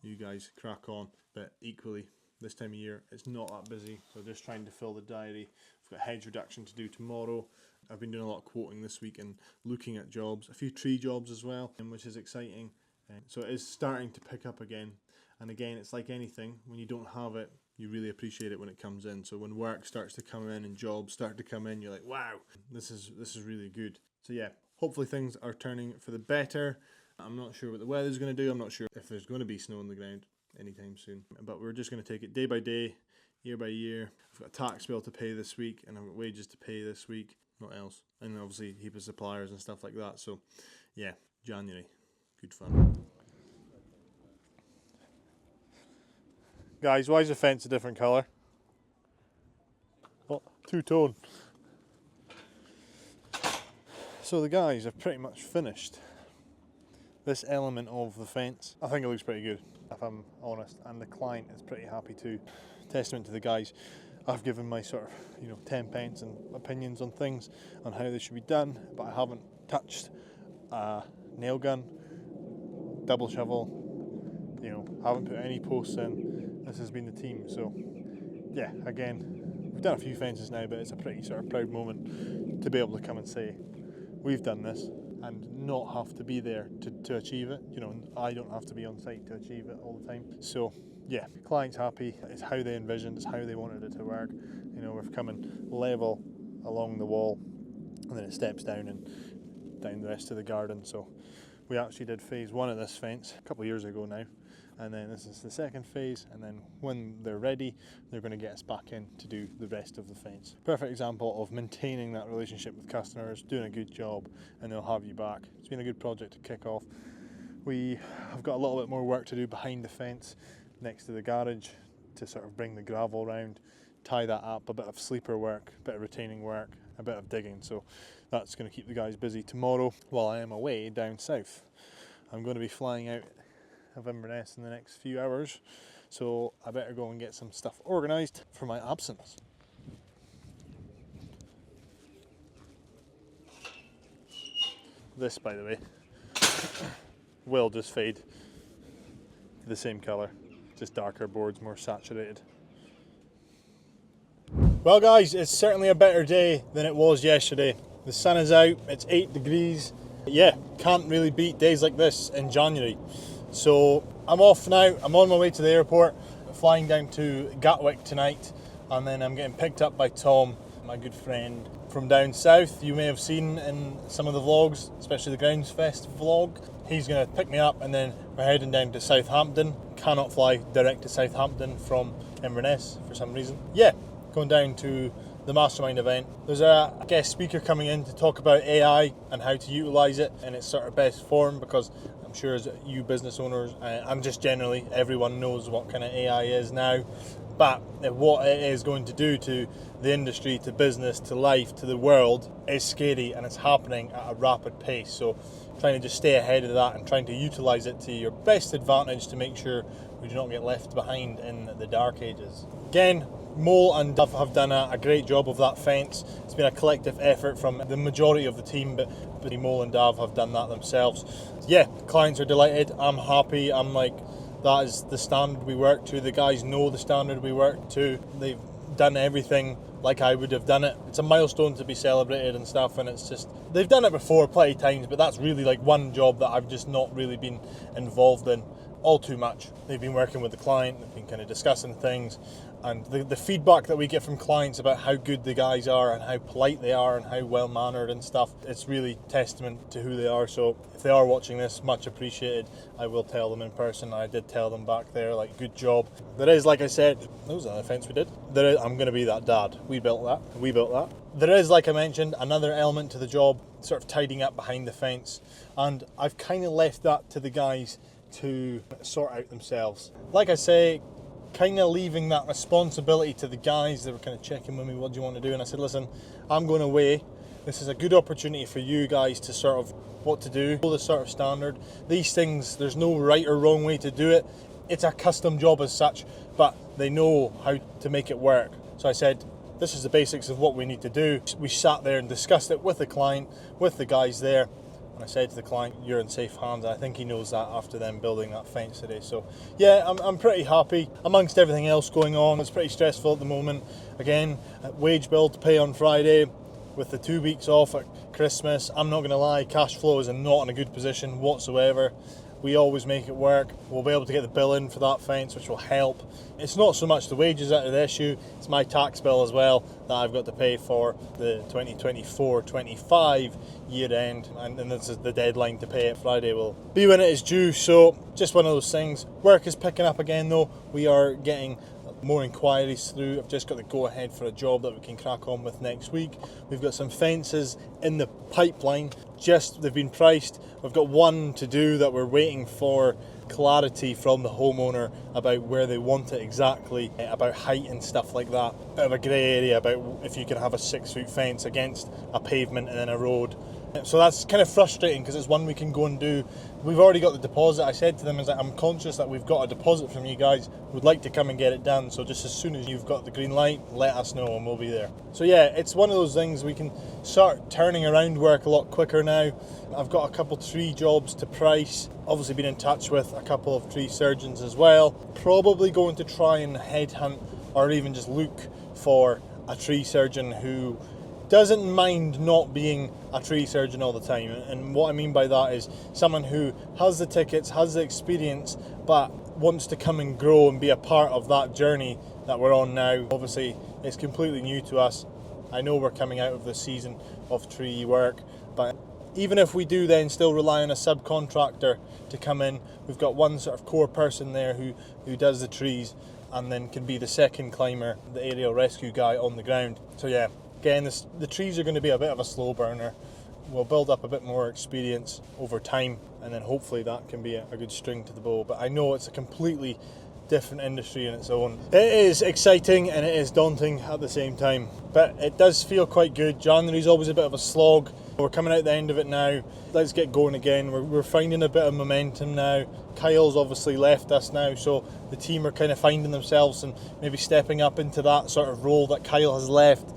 you guys crack on. But equally, this time of year, it's not that busy, so just trying to fill the diary. I've got hedge reduction to do tomorrow. I've been doing a lot of quoting this week and looking at jobs, a few tree jobs as well, which is exciting. So it is starting to pick up again. And again, it's like anything, when you don't have it, you really appreciate it when it comes in. So when work starts to come in and jobs start to come in, you're like, wow, this is really good. So yeah, hopefully things are turning for the better. I'm not sure what the weather's going to do. I'm not sure if there's going to be snow on the ground anytime soon. But we're just going to take it day by day, year by year. I've got a tax bill to pay this week, and I've got wages to pay this week. What else? And obviously a heap of suppliers and stuff like that. So yeah, January, good fun. Guys, why is the fence a different colour? Oh, two-tone. So the guys have pretty much finished this element of the fence. I think it looks pretty good, if I'm honest, and the client is pretty happy too. Testament to the guys. I've given my sort of, 10 pence and opinions on things, on how they should be done, but I haven't touched a nail gun, double shovel, haven't put any posts in. This has been the team, so yeah, again, we've done a few fences now, but it's a pretty sort of proud moment to be able to come and say, we've done this, and not have to be there to achieve it. I don't have to be on site to achieve it all the time. So yeah, client's happy. It's how they envisioned, it's how they wanted it to work. We've come in level along the wall, and then it steps down and down the rest of the garden. So we actually did phase 1 of this fence a couple of years ago now, and then this is the second phase, and then when they're ready, they're going to get us back in to do the rest of the fence. Perfect example of maintaining that relationship with customers, doing a good job, and they'll have you back. It's been a good project to kick off. We have got a little bit more work to do behind the fence next to the garage to sort of bring the gravel around, tie that up, a bit of sleeper work, a bit of retaining work, a bit of digging. So that's going to keep the guys busy tomorrow while I am away down south. I'm going to be flying out of Inverness in the next few hours, so I better go and get some stuff organised for my absence. This, by the way, will just fade to the same colour, just darker boards, more saturated. Well guys, it's certainly a better day than it was yesterday. The sun is out, it's 8 degrees. Yeah, can't really beat days like this in January. So I'm off now, I'm on my way to the airport, flying down to Gatwick tonight, and then I'm getting picked up by Tom, my good friend from down south. You may have seen in some of the vlogs, especially the Grounds Fest vlog. He's going to pick me up, and then we're heading down to Southampton. Cannot fly direct to Southampton from Inverness for some reason. Yeah, going down to the Mastermind event. There's a guest speaker coming in to talk about AI and how to utilise it in its sort of best form, because I'm sure as you business owners, and just generally everyone knows what kind of AI is now, but what it is going to do to the industry, to business, to life, to the world is scary, and it's happening at a rapid pace. So trying to just stay ahead of that and trying to utilise it to your best advantage to make sure we do not get left behind in the dark ages. Again, Mole and Dove have done a great job of that fence. It's been a collective effort from the majority of the team, but Mole and Dove have done that themselves. Yeah, clients are delighted. I'm happy. I'm like, that is the standard we work to. The guys know the standard we work to. They've done everything like I would have done it. It's a milestone to be celebrated and stuff, and it's just, they've done it before plenty of times, but that's really like one job that I've just not really been involved in all too much. They've been working with the client, they've been kind of discussing things, and the feedback that we get from clients about how good the guys are and how polite they are and how well mannered and stuff, it's really testament to who they are. So if they are watching this, much appreciated. I will tell them in person. I did tell them back there, like, good job. There is, like I said, that was another fence we did. I'm going to be that dad. We built that. There is, like I mentioned, another element to the job, sort of tidying up behind the fence, and I've kind of left that to the guys to sort out themselves. Like I say, kind of leaving that responsibility to the guys. They were kind of checking with me, what do you want to do? And I said, listen, I'm going away. This is a good opportunity for you guys to sort of what to do, the sort of standard. These things, there's no right or wrong way to do it. It's a custom job as such, but they know how to make it work. So I said, this is the basics of what we need to do. We sat there and discussed it with the client, with the guys there. And I said to the client, you're in safe hands. And I think he knows that after them building that fence today. So yeah, I'm pretty happy. Amongst everything else going on, it's pretty stressful at the moment. Again, wage bill to pay on Friday with the 2 weeks off at Christmas. I'm not going to lie, cash flow is not in a good position whatsoever. We always make it work. We'll be able to get the bill in for that fence, which will help. It's not so much the wages that are the issue, it's my tax bill as well that I've got to pay for the 2024-25 year end, and this is the deadline to pay it. Friday will be when it is due, so just one of those things. Work is picking up again though. We are getting more inquiries through. I've just got to go ahead for a job that we can crack on with next week. We've got some fences in the pipeline, they've been priced. We've got one to do that we're waiting for clarity from the homeowner about where they want it exactly, about height and stuff like that. Bit of a grey area about if you can have a 6-foot fence against a pavement and then a road. So that's kind of frustrating because it's one we can go and do. We've already got the deposit. I said to them, is that I'm conscious that we've got a deposit from you guys. We'd like to come and get it done. So just as soon as you've got the green light, let us know and we'll be there. So yeah, it's one of those things we can start turning around work a lot quicker now. I've got a couple tree jobs to price. Obviously been in touch with a couple of tree surgeons as well. Probably going to try and headhunt or even just look for a tree surgeon who doesn't mind not being a tree surgeon all the time. And what I mean by that is someone who has the tickets, has the experience, but wants to come and grow and be a part of that journey that we're on now. Obviously, it's completely new to us. I know we're coming out of the season of tree work, but even if we do then still rely on a subcontractor to come in, we've got one sort of core person there who does the trees and then can be the second climber, the aerial rescue guy on the ground. So yeah, again, the trees are going to be a bit of a slow burner. We'll build up a bit more experience over time, and then hopefully that can be a good string to the bow. But I know it's a completely different industry in its own. It is exciting and it is daunting at the same time, but it does feel quite good. January's always a bit of a slog. We're coming out the end of it now. Let's get going again. We're finding a bit of momentum now. Kyle's obviously left us now, so the team are kind of finding themselves and maybe stepping up into that sort of role that Kyle has left.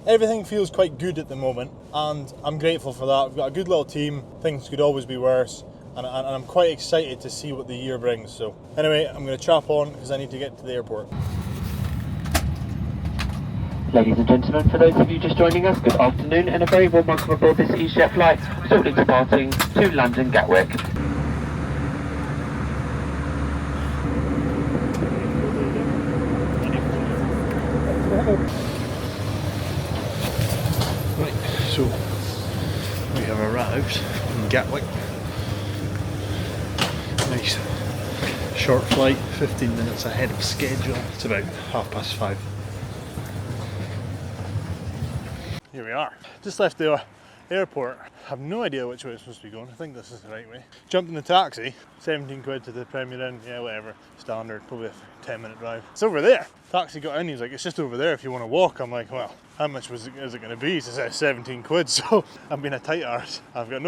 Everything feels quite good at the moment, and I'm grateful for that. We've got a good little team. Things could always be worse, and I'm quite excited to see what the year brings. So anyway, I'm going to chop on because I need to get to the airport. Ladies and gentlemen, for those of you just joining us, good afternoon and a very warm welcome aboard this EasyJet flight, shortly departing to London Gatwick. Right, so we have arrived in Gatwick. Nice short flight, 15 minutes ahead of schedule. It's about 5:30. Here we are. Just left the airport. I have no idea which way it's supposed to be going. I think this is the right way. Jumped in the taxi, 17 quid to the Premier Inn, yeah, whatever, standard, probably a 10-minute drive. It's over there. Taxi got in, he's like, it's just over there if you want to walk. I'm like, well, how much is it going to be? He says 17 quid, so I'm being a tight arse. I'm in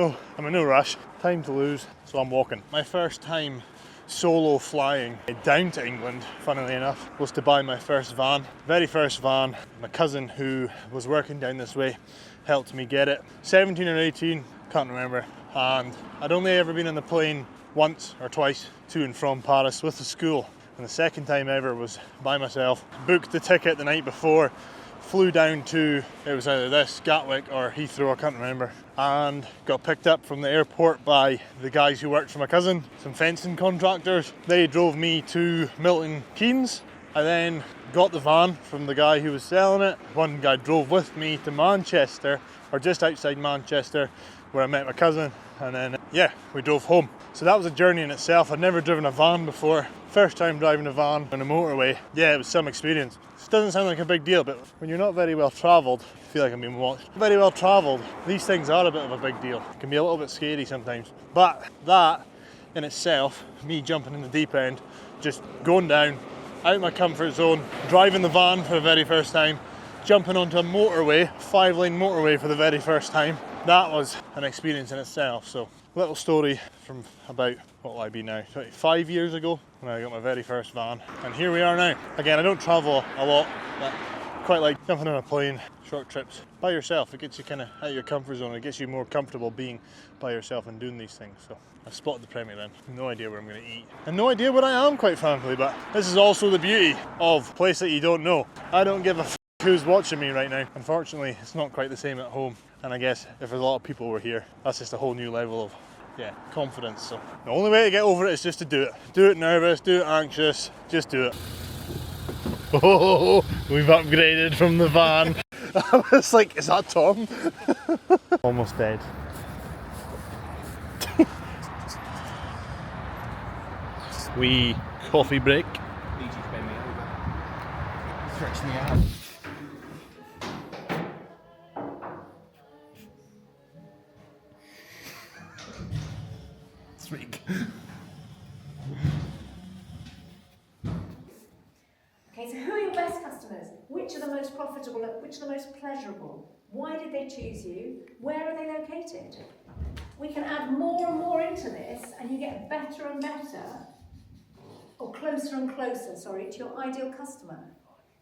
no rush, time to lose, so I'm walking. My first time solo flying down to England, funnily enough, was to buy my first van. Very first van. My cousin who was working down this way helped me get it. 17 or 18, can't remember. And I'd only ever been on the plane once or twice to and from Paris with the school. And the second time ever was by myself. Booked the ticket the night before, flew down to, it was either this, Gatwick or Heathrow, I can't remember, and got picked up from the airport by the guys who worked for my cousin, some fencing contractors. They drove me to Milton Keynes. I then got the van from the guy who was selling it. One guy drove with me to Manchester, or just outside Manchester, where I met my cousin, and then, yeah, we drove home. So that was a journey in itself. I'd never driven a van before. First time driving a van on a motorway. Yeah, it was some experience. It doesn't sound like a big deal, but when you're not very well travelled, I feel like I'm being watched. Very well travelled, these things are a bit of a big deal. It can be a little bit scary sometimes. But that in itself, me jumping in the deep end, just going down, out of my comfort zone, driving the van for the very first time, jumping onto a motorway, 5-lane motorway for the very first time. That was an experience in itself. So, little story from about, what will I be now, 5 years ago when I got my very first van. And here we are now. Again, I don't travel a lot, but quite like jumping on a plane, short trips, by yourself. It gets you kind of out of your comfort zone. It gets you more comfortable being by yourself and doing these things. So I've spotted the Premier Inn. No idea where I'm going to eat. And no idea where I am, quite frankly, but this is also the beauty of a place that you don't know. I don't give a f who's watching me right now. Unfortunately, it's not quite the same at home. And I guess if a lot of people were here, that's just a whole new level of, yeah, confidence. So the only way to get over it is just to do it. Do it nervous, do it anxious, just do it. Oh, we've upgraded from the van. I was like, is that Tom? Almost dead. Wee coffee break. Stretch me out. Sweet. Okay, so who are your best customers? Which are the most profitable? Which are the most pleasurable? Why did they choose you? Where are they located? We can add more and more into this, and you get better and better, or closer and closer, sorry, to your ideal customer.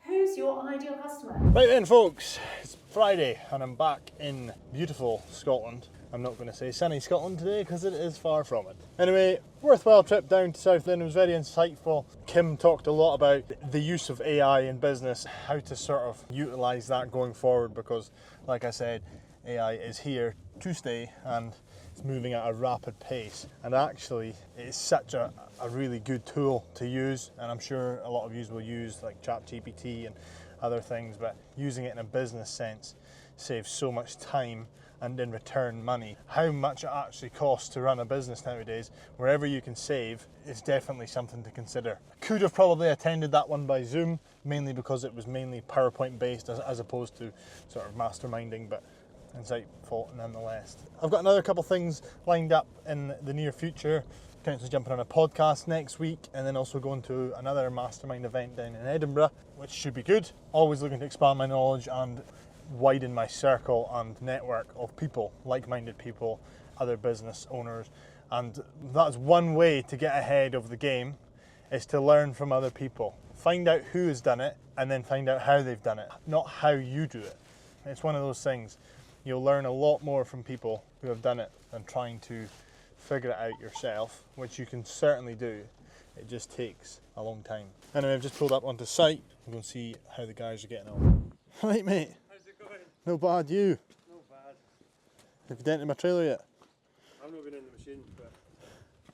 Who's your ideal customer? Right then, folks, it's Friday and I'm back in beautiful Scotland. I'm not going to say sunny Scotland today because it is far from it. Anyway, worthwhile trip down to Southend. It was very insightful. Kim talked a lot about the use of AI in business, how to sort of utilise that going forward, because like I said, AI is here to stay and it's moving at a rapid pace. And actually, it's such a really good tool to use, and I'm sure a lot of you will use like ChatGPT and other things, but using it in a business sense saves so much time and in return money. How much it actually costs to run a business nowadays, wherever you can save, is definitely something to consider. Could have probably attended that one by Zoom, mainly because it was mainly PowerPoint based as opposed to sort of masterminding, but insightful nonetheless. I've got another couple things lined up in the near future. Potentially jumping on a podcast next week, and then also going to another mastermind event down in Edinburgh, which should be good. Always looking to expand my knowledge and widen my circle and network of people, like-minded people, other business owners, and that's one way to get ahead of the game, is to learn from other people. Find out who has done it and then find out how they've done it, not how you do it. It's one of those things. You'll learn a lot more from people who have done it than trying to figure it out yourself, which you can certainly do. It just takes a long time. Anyway, I've just pulled up onto site. We're going to see how the guys are getting on. Right, mate. No bad, you? No bad. Have you dented my trailer yet? I've not been in the machine, but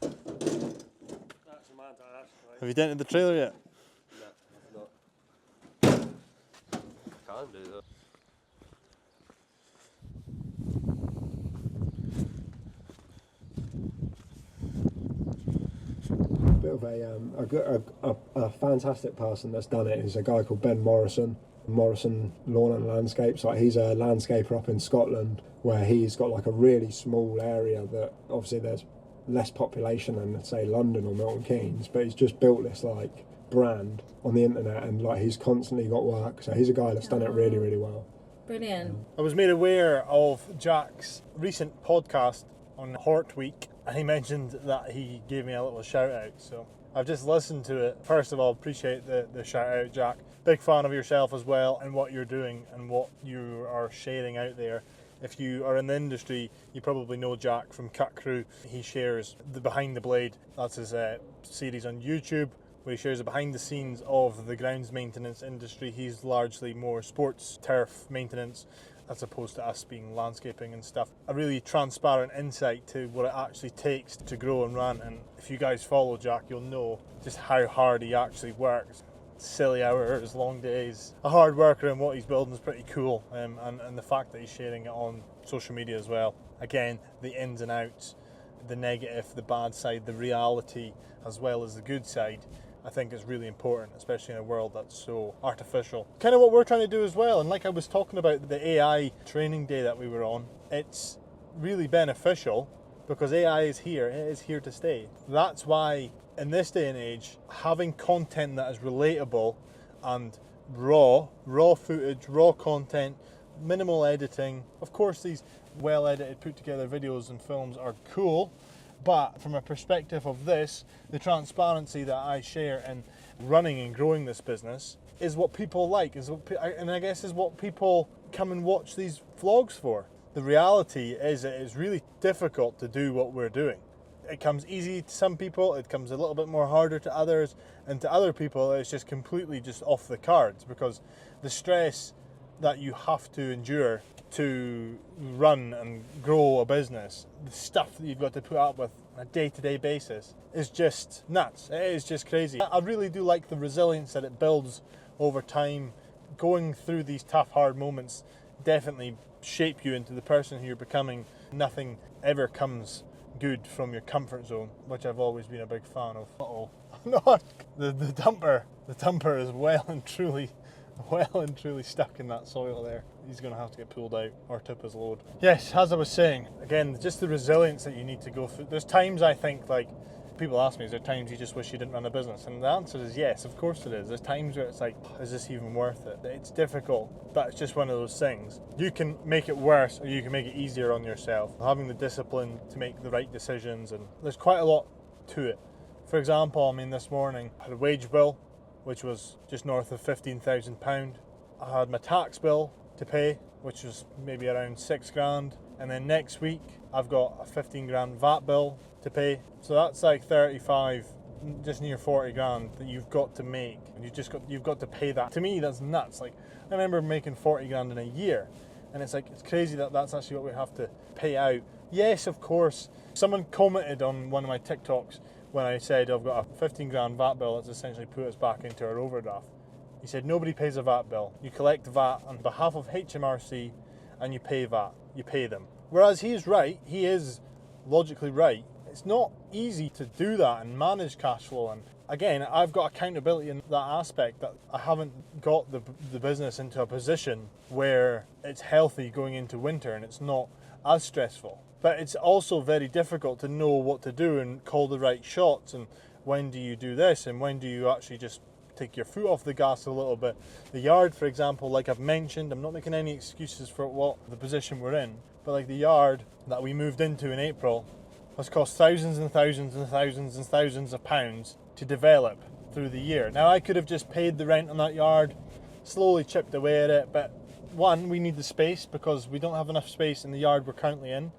that's a man to ask, right? Have you dented the trailer yet? No, I've not. Can do that. Bit of a fantastic person that's done it is a guy called Ben Morrison. Morrison Lawn Landscape. So he's a landscaper up in Scotland, where he's got like a really small area that obviously there's less population than, say, London or Milton Keynes, but he's just built this like brand on the internet, and like he's constantly got work. So he's a guy that's done it really, really well. Brilliant. I was made aware of Jack's recent podcast on Hort Week, and he mentioned that he gave me a little shout out. So I've just listened to it. First of all, appreciate the shout out, Jack. Big fan of yourself as well and what you're doing and what you are sharing out there. If you are in the industry, you probably know Jack from Cut Crew. He shares the Behind the Blade. That's his series on YouTube, where he shares the behind the scenes of the grounds maintenance industry. He's largely more sports turf maintenance, as opposed to us being landscaping and stuff. A really transparent insight to what it actually takes to grow and run. And if you guys follow Jack, you'll know just how hard he actually works. Silly hours, long days. A hard worker, and what he's building is pretty cool. And the fact that he's sharing it on social media as well. Again, the ins and outs, the negative, the bad side, the reality, as well as the good side, I think is really important, especially in a world that's so artificial. Kind of what we're trying to do as well. And like I was talking about the AI training day that we were on, it's really beneficial because AI is here. It is here to stay. That's why in this day and age, having content that is relatable and raw footage, raw content, minimal editing. Of course, these well edited, put together videos and films are cool, but from a perspective of this, the transparency that I share in running and growing this business is what people like, and I guess is what people come and watch these vlogs for. The reality is it is really difficult to do what we're doing. It comes easy to some people, it comes a little bit more harder to others, and to other people it's just completely just off the cards, because the stress that you have to endure to run and grow a business, the stuff that you've got to put up with on a day-to-day basis is just nuts. It is just crazy. I really do like the resilience that it builds over time. Going through these tough, hard moments definitely shape you into the person who you're becoming. Nothing ever comes good from your comfort zone, which I've always been a big fan of. Uh-oh. No, the dumper is well and truly stuck in that soil there. He's going to have to get pulled out or tip his load. Yes, as I was saying, again, just the resilience that you need to go through. There's times I think, like, people ask me, is there times you just wish you didn't run a business? And the answer is yes, of course it is. There's times where it's like, is this even worth it? It's difficult, but it's just one of those things. You can make it worse or you can make it easier on yourself. Having the discipline to make the right decisions, and there's quite a lot to it. For example, I mean, this morning I had a wage bill, which was just north of £15,000. I had my tax bill to pay, which was maybe around £6,000. And then next week, I've got a 15 grand VAT bill to pay. So that's like 35, just near 40 grand that you've got to make. And you've got to pay that. To me, that's nuts. Like, I remember making 40 grand in a year. And it's like, it's crazy that that's actually what we have to pay out. Yes, of course, someone commented on one of my TikToks when I said I've got a 15 grand VAT bill that's essentially put us back into our overdraft. He said, nobody pays a VAT bill. You collect VAT on behalf of HMRC and you pay VAT. You pay them. Whereas he is right, he is logically right. It's not easy to do that and manage cash flow. And again, I've got accountability in that aspect, that I haven't got the business into a position where it's healthy going into winter and it's not as stressful. But it's also very difficult to know what to do and call the right shots, and when do you do this and when do you actually just take your foot off the gas a little bit. The yard, for example, like I've mentioned, I'm not making any excuses for what the position we're in, but like the yard that we moved into in April has cost thousands and thousands and thousands and thousands of pounds to develop through the year. Now I could have just paid the rent on that yard, slowly chipped away at it, but one, we need the space because we don't have enough space in the yard we're currently in.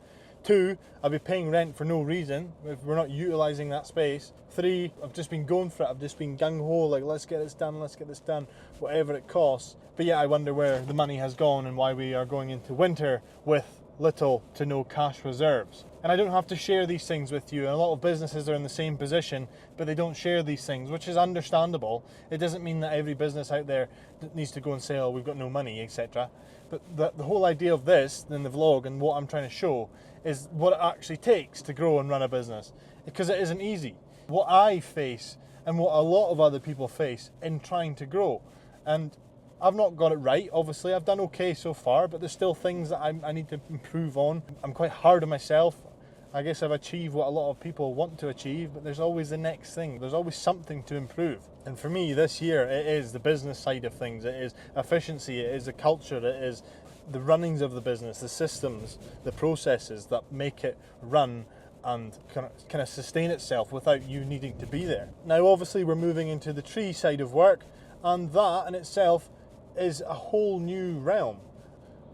Two, I'll be paying rent for no reason if we're not utilising that space. Three, I've just been going for it. I've just been gung-ho, like let's get this done, whatever it costs. But yeah, I wonder where the money has gone and why we are going into winter with little to no cash reserves. And I don't have to share these things with you. And a lot of businesses are in the same position, but they don't share these things, which is understandable. It doesn't mean that every business out there needs to go and say, oh, we've got no money, etc. But the whole idea of this, in the vlog, and what I'm trying to show is what it actually takes to grow and run a business, because it isn't easy. What I face and what a lot of other people face in trying to grow. And I've not got it right, obviously. I've done okay so far, but there's still things that I need to improve on. I'm quite hard on myself. I guess I've achieved what a lot of people want to achieve, but there's always the next thing. There's always something to improve. And for me this year, it is the business side of things. It is efficiency, it is the culture, it is the runnings of the business, the systems, the processes that make it run and kind of sustain itself without you needing to be there. Now obviously we're moving into the tree side of work, and that in itself is a whole new realm.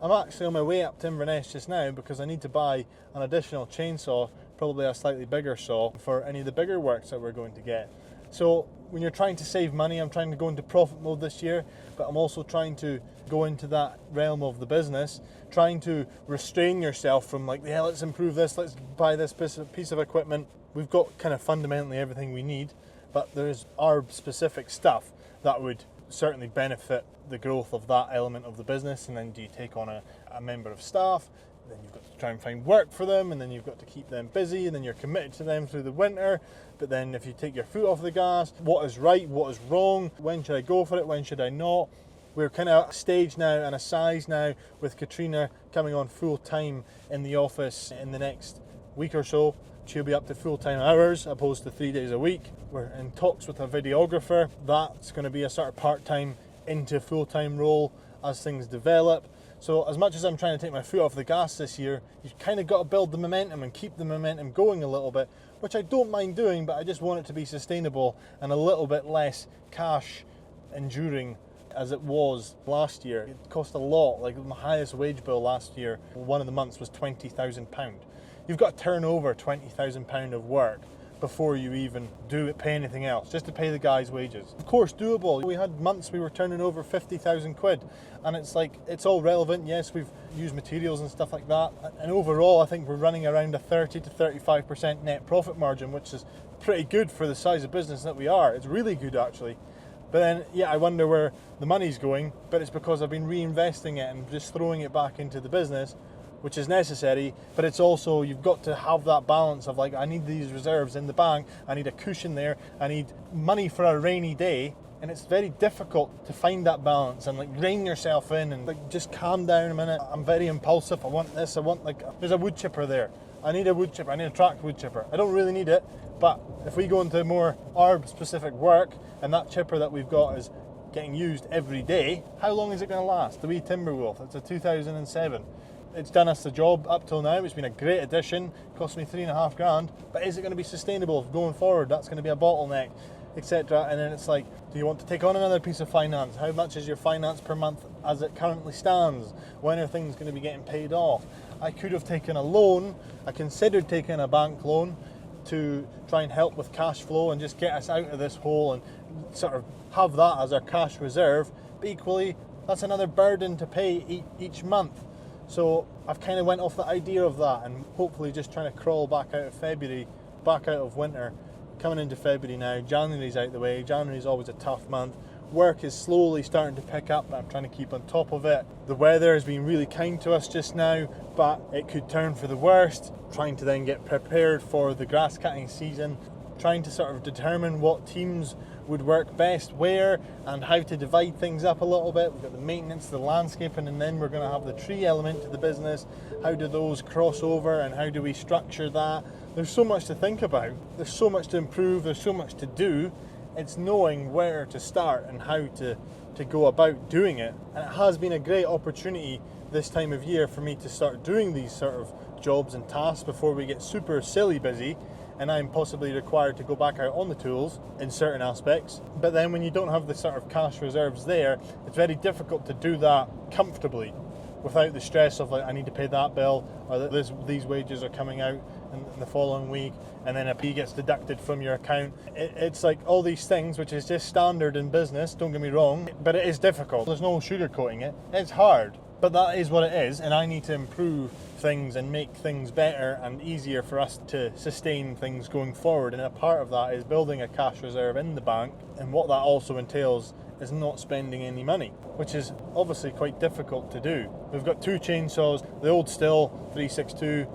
I'm actually on my way up to Inverness just now because I need to buy an additional chainsaw, probably a slightly bigger saw, for any of the bigger works that we're going to get. So when you're trying to save money, I'm trying to go into profit mode this year, but I'm also trying to go into that realm of the business, trying to restrain yourself from like, yeah, let's improve this, let's buy this piece of equipment. We've got kind of fundamentally everything we need, but there's our specific stuff that would certainly benefit the growth of that element of the business. And then do you take on a member of staff, then you've got to try and find work for them, and then you've got to keep them busy, and then you're committed to them through the winter. But then if you take your foot off the gas, what is right, what is wrong, when should I go for it, when should I not? We're kind of at a stage now and a size now with Katrina coming on full time in the office in the next week or so. She'll be up to full-time hours opposed to 3 days a week. We're in talks with a videographer. That's going to be a sort of part-time into full-time role as things develop. So as much as I'm trying to take my foot off the gas this year, you've kind of got to build the momentum and keep the momentum going a little bit, which I don't mind doing, but I just want it to be sustainable and a little bit less cash enduring as it was last year. It cost a lot. Like my highest wage bill last year, one of the months was £20,000. You've got to turn over £20,000 of work before you even pay anything else, just to pay the guys' wages. Of course, doable. We had months we were turning over 50,000 quid, and it's like, it's all relevant. Yes, we've used materials and stuff like that, and overall I think we're running around a 30 to 35% net profit margin, which is pretty good for the size of business that we are. It's really good actually. But then, yeah, I wonder where the money's going, but it's because I've been reinvesting it and just throwing it back into the business, which is necessary, but it's also, you've got to have that balance of like, I need these reserves in the bank, I need a cushion there, I need money for a rainy day, and it's very difficult to find that balance and like rein yourself in and like just calm down a minute. I'm very impulsive, I want this, I want like, there's a wood chipper there. I need a wood chipper, I need a track wood chipper. I don't really need it, but if we go into more ARB specific work and that chipper that we've got is getting used every day, how long is it going to last? The wee Timberwolf, it's a 2007. It's done us the job up till now. It's been a great addition. Cost me $3.5 grand. But is it going to be sustainable going forward? That's going to be a bottleneck, etc. And then it's like, do you want to take on another piece of finance? How much is your finance per month as it currently stands? When are things going to be getting paid off? I could have taken a loan. I considered taking a bank loan to try and help with cash flow and just get us out of this hole and sort of have that as our cash reserve. But equally, that's another burden to pay each month. So I've kind of went off the idea of that and hopefully just trying to crawl back out of February, back out of winter, coming into February now. January's out the way. January's always a tough month. Work is slowly starting to pick up, but I'm trying to keep on top of it. The weather has been really kind to us just now, but it could turn for the worst. Trying to then get prepared for the grass cutting season, trying to sort of determine what teams would work best where and how to divide things up a little bit. We've got the maintenance, the landscaping, and then we're going to have the tree element to the business. How do those cross over and how do we structure that? There's so much to think about. There's so much to improve. There's so much to do. It's knowing where to start and how to go about doing it. And it has been a great opportunity this time of year for me to start doing these sort of jobs and tasks before we get super silly busy and I'm possibly required to go back out on the tools in certain aspects. But then when you don't have the sort of cash reserves there, it's very difficult to do that comfortably without the stress of like, I need to pay that bill, or these wages are coming out in the following week, and then a P gets deducted from your account. It's like all these things, which is just standard in business, don't get me wrong, but it is difficult. There's no sugarcoating it. It's hard, but that is what it is, and I need to improve things and make things better and easier for us to sustain things going forward. And a part of that is building a cash reserve in the bank, and what that also entails is not spending any money, which is obviously quite difficult to do. We've got two chainsaws, the old Stihl 362,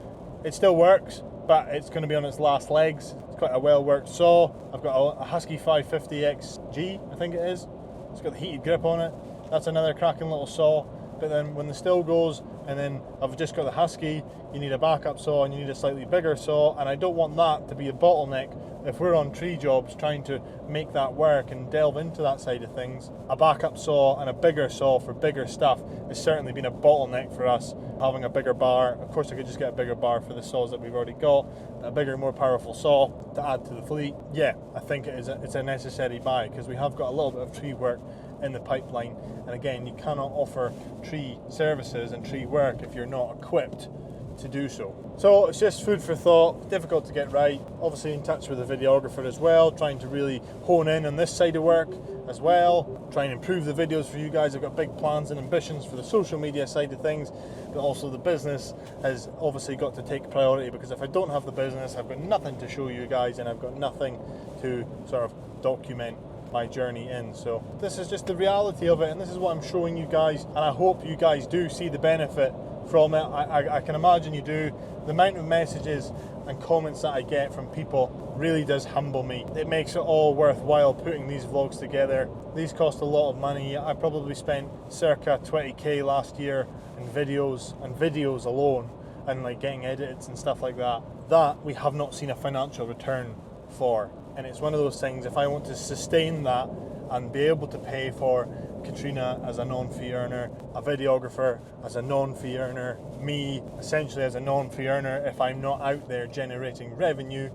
it still works, but it's going to be on its last legs. It's quite a well worked saw. I've got a Husky 550 XG, I think it is. It's got the heated grip on it. that's another cracking little saw. But then when the still goes, and then I've just got the Husky, you need a backup saw and you need a slightly bigger saw, and I don't want that to be a bottleneck if we're on tree jobs trying to make that work and delve into that side of things. A backup saw and a bigger saw for bigger stuff has certainly been a bottleneck for us. Having a bigger bar, of course I could just get a bigger bar for the saws that we've already got, a bigger, more powerful saw to add to the fleet. Yeah, I think it's a necessary buy, because we have got a little bit of tree work in the pipeline, and again, you cannot offer tree services and tree work if you're not equipped to do so. So it's just food for thought, difficult to get right. Obviously in touch with the videographer as well, trying to really hone in on this side of work as well, try and improve the videos for you guys. I've got big plans and ambitions for the social media side of things, but also the business has obviously got to take priority, because if I don't have the business, I've got nothing to show you guys, and I've got nothing to sort of document my journey in. So this is just the reality of it, and this is what I'm showing you guys, and I hope you guys do see the benefit from it. I can imagine you do. The amount of messages and comments that I get from people really does humble me. It makes it all worthwhile putting these vlogs together. These cost a lot of money. I probably spent circa 20k last year in videos alone, and like getting edits and stuff like that we have not seen a financial return for. And it's one of those things, if I want to sustain that and be able to pay for Katrina as a non-fee earner, a videographer as a non-fee earner, me essentially as a non-fee earner, if I'm not out there generating revenue,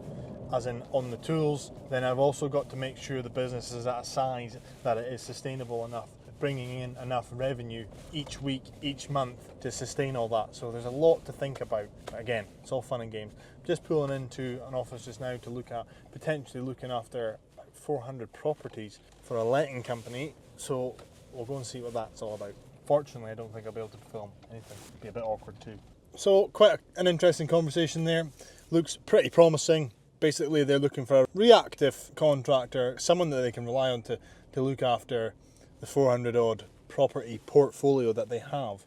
as in on the tools, then I've also got to make sure the business is at a size that it is sustainable enough, bringing in enough revenue each week, each month to sustain all that. So there's a lot to think about. Again, it's all fun and games. Just pulling into an office just now to look at potentially looking after 400 properties for a letting company. So we'll go and see what that's all about. Fortunately, I don't think I'll be able to film anything. It'd be a bit awkward too. So quite an interesting conversation there. Looks pretty promising. Basically, they're looking for a reactive contractor, someone that they can rely on to look after the 400 odd property portfolio that they have.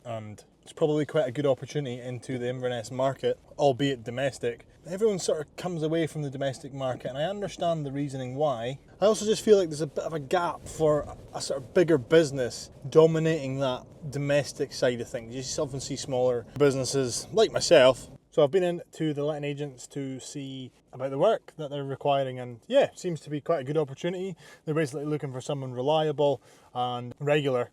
And it's probably quite a good opportunity into the Inverness market, albeit domestic. Everyone sort of comes away from the domestic market, and I understand the reasoning why. I also just feel like there's a bit of a gap for a sort of bigger business dominating that domestic side of things. You often see smaller businesses like myself. So I've been into the letting agents to see about the work that they're requiring, and yeah, seems to be quite a good opportunity. They're basically looking for someone reliable and regular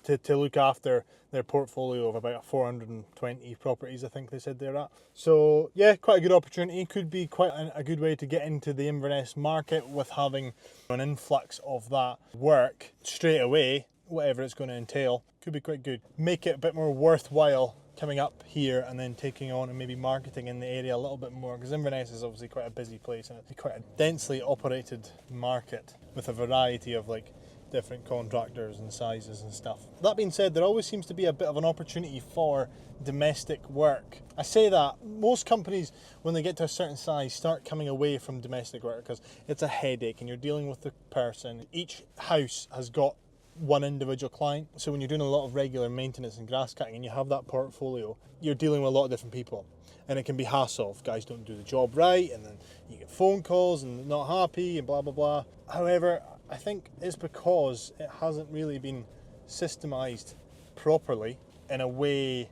to look after their portfolio of about 420 properties, I think they said they're at. So yeah, quite a good opportunity. Could be quite a good way to get into the Inverness market with having an influx of that work straight away, whatever it's going to entail. Could be quite good. Make it a bit more worthwhile coming up here and then taking on and maybe marketing in the area a little bit more, because Inverness is obviously quite a busy place and it's quite a densely operated market with a variety of like different contractors and sizes and stuff. That being said, there always seems to be a bit of an opportunity for domestic work. I say that most companies, when they get to a certain size, start coming away from domestic work because it's a headache and you're dealing with the person. Each house has got one individual client, so when you're doing a lot of regular maintenance and grass cutting and you have that portfolio, you're dealing with a lot of different people, and it can be hassle if guys don't do the job right, and then you get phone calls and not happy and blah blah blah. However, I think it's because it hasn't really been systemized properly in a way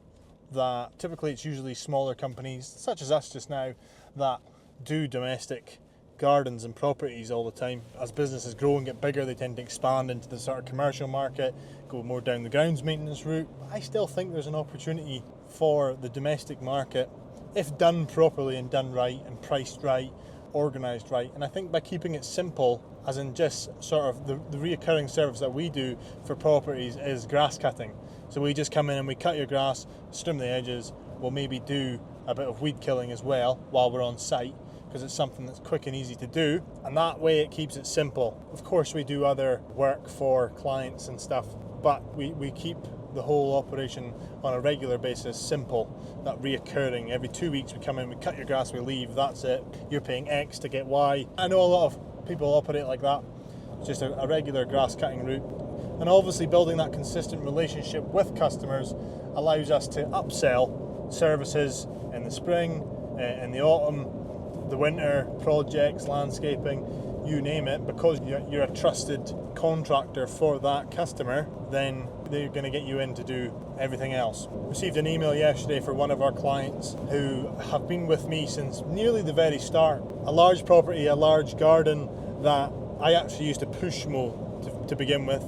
that typically it's usually smaller companies such as us just now that do domestic gardens and properties all the time. As businesses grow and get bigger, they tend to expand into the sort of commercial market, go more down the grounds maintenance route. I still think there's an opportunity for the domestic market if done properly and done right and priced right, organised right. And I think by keeping it simple, as in just sort of the reoccurring service that we do for properties is grass cutting. So we just come in and we cut your grass, trim the edges, we'll maybe do a bit of weed killing as well while we're on site, because it's something that's quick and easy to do, and that way it keeps it simple. Of course we do other work for clients and stuff, but we keep the whole operation on a regular basis simple, that reoccurring. Every 2 weeks we come in, we cut your grass, we leave, that's it. You're paying X to get Y. I know a lot of people operate like that. It's just a regular grass cutting route. And obviously building that consistent relationship with customers allows us to upsell services in the spring, in the autumn, the winter, projects, landscaping, you name it, because you're a trusted contractor for that customer, then they're going to get you in to do everything else. Received an email yesterday for one of our clients who have been with me since nearly the very start. A large property, a large garden that I actually used to push mow to begin with.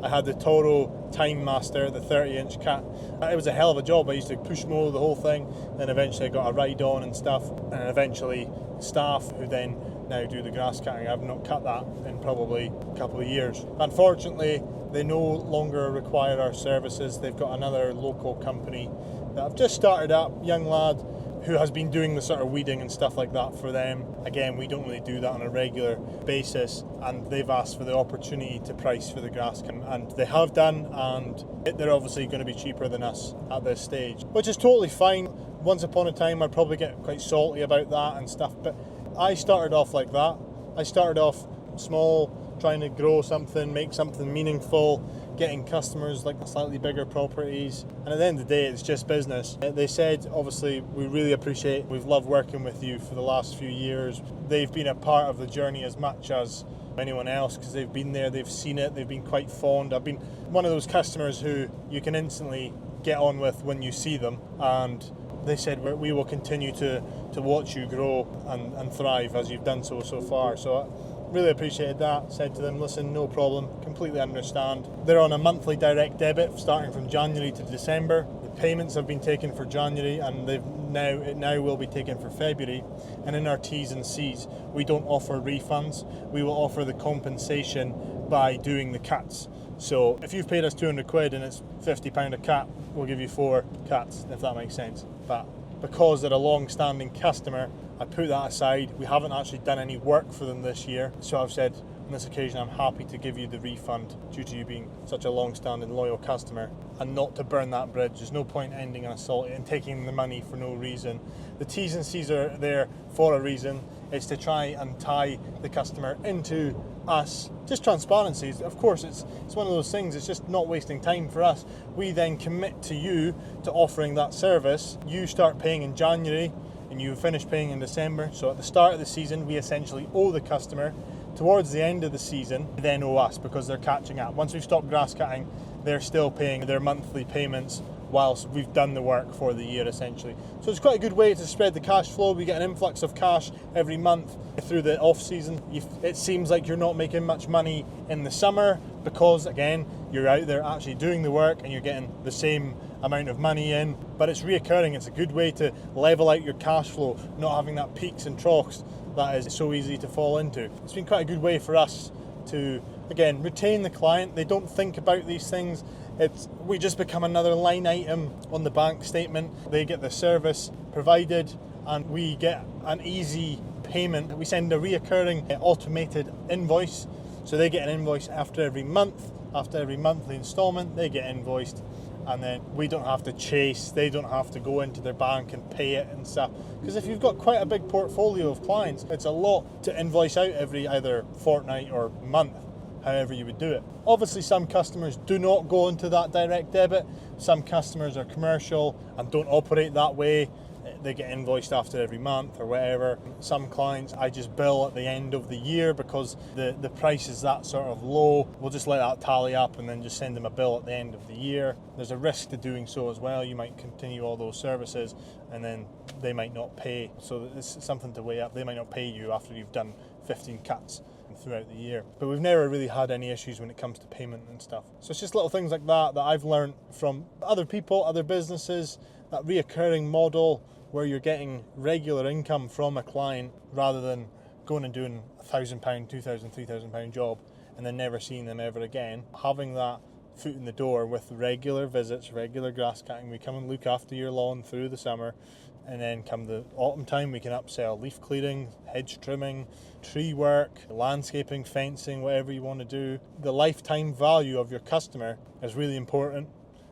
I had the Toro Time Master, the 30-inch cat. It was a hell of a job. I used to push mow the whole thing, then eventually I got a ride on and stuff, and eventually staff who then now do the grass cutting. I've not cut that in probably a couple of years. Unfortunately, they no longer require our services. They've got another local company that I've just started up, young lad, who has been doing the sort of weeding and stuff like that for them. Again, we don't really do that on a regular basis, and they've asked for the opportunity to price for the grass cutting, and they have done, and they're obviously going to be cheaper than us at this stage, which is totally fine. Once upon a time I'd probably get quite salty about that and stuff, but I started off like that. I started off small, trying to grow something, make something meaningful, getting customers like slightly bigger properties, and at the end of the day it's just business. They said, obviously, we really appreciate, we've loved working with you for the last few years. They've been a part of the journey as much as anyone else because they've been there, they've seen it, they've been quite fond. I've been one of those customers who you can instantly get on with when you see them, and they said we will continue to watch you grow and thrive as you've done so far. So I really appreciated that. Said to them, listen, no problem, completely understand. They're on a monthly direct debit starting from January to December. The payments have been taken for January, and it now will be taken for February. And in our T's and C's, we don't offer refunds. We will offer the compensation by doing the cuts. So if you've paid us 200 quid and it's £50 a cut, we'll give you 4 cuts, if that makes sense. But because they're a long-standing customer, I put that aside. We haven't actually done any work for them this year, so I've said on this occasion I'm happy to give you the refund due to you being such a long-standing loyal customer, and not to burn that bridge. There's no point ending an assault and taking the money for no reason. The T's and C's are there for a reason. It's to try and tie the customer into us. Just transparency. Of course, it's one of those things. It's just not wasting time for us. We then commit to you to offering that service. You start paying in January and you finish paying in December. So at the start of the season, we essentially owe the customer. Towards the end of the season, they then owe us because they're catching up. Once we've stopped grass cutting, they're still paying their monthly payments whilst we've done the work for the year, essentially. So it's quite a good way to spread the cash flow. We get an influx of cash every month through the off season. It seems like you're not making much money in the summer because, again, you're out there actually doing the work and you're getting the same amount of money in, but it's reoccurring. It's a good way to level out your cash flow, not having that peaks and troughs that is so easy to fall into. It's been quite a good way for us to, again, retain the client. They don't think about these things. We just become another line item on the bank statement. They get the service provided and we get an easy payment. We send a reoccurring automated invoice. So they get an invoice after every month. After every monthly installment, they get invoiced. And then we don't have to chase, they don't have to go into their bank and pay it and stuff. Because if you've got quite a big portfolio of clients, it's a lot to invoice out every either fortnight or month, however you would do it. Obviously, some customers do not go into that direct debit. Some customers are commercial and don't operate that way. They get invoiced after every month or whatever. Some clients I just bill at the end of the year because the price is that sort of low. We'll just let that tally up and then just send them a bill at the end of the year. There's a risk to doing so as well. You might continue all those services and then they might not pay. So it's something to weigh up. They might not pay you after you've done 15 cuts throughout the year. But we've never really had any issues when it comes to payment and stuff. So it's just little things like that I've learned from other people, other businesses, that reoccurring model where you're getting regular income from a client rather than going and doing £1,000, £2,000, £3,000 job and then never seeing them ever again. Having that foot in the door with regular visits, regular grass cutting, we come and look after your lawn through the summer, and then come the autumn time we can upsell leaf clearing, hedge trimming, tree work, landscaping, fencing, whatever you want to do. The lifetime value of your customer is really important.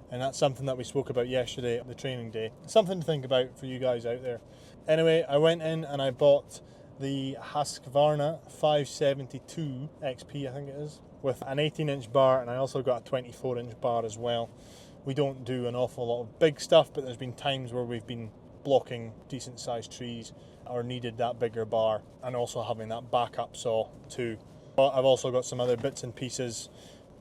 And that's something that we spoke about yesterday at the training day. Something to think about for you guys out there. Anyway, I went in and I bought the Husqvarna 572 XP, I think it is, with an 18-inch bar, and I also got a 24-inch bar as well. We don't do an awful lot of big stuff, but there's been times where we've been blocking decent sized trees or needed that bigger bar, and also having that backup saw too. But I've also got some other bits and pieces,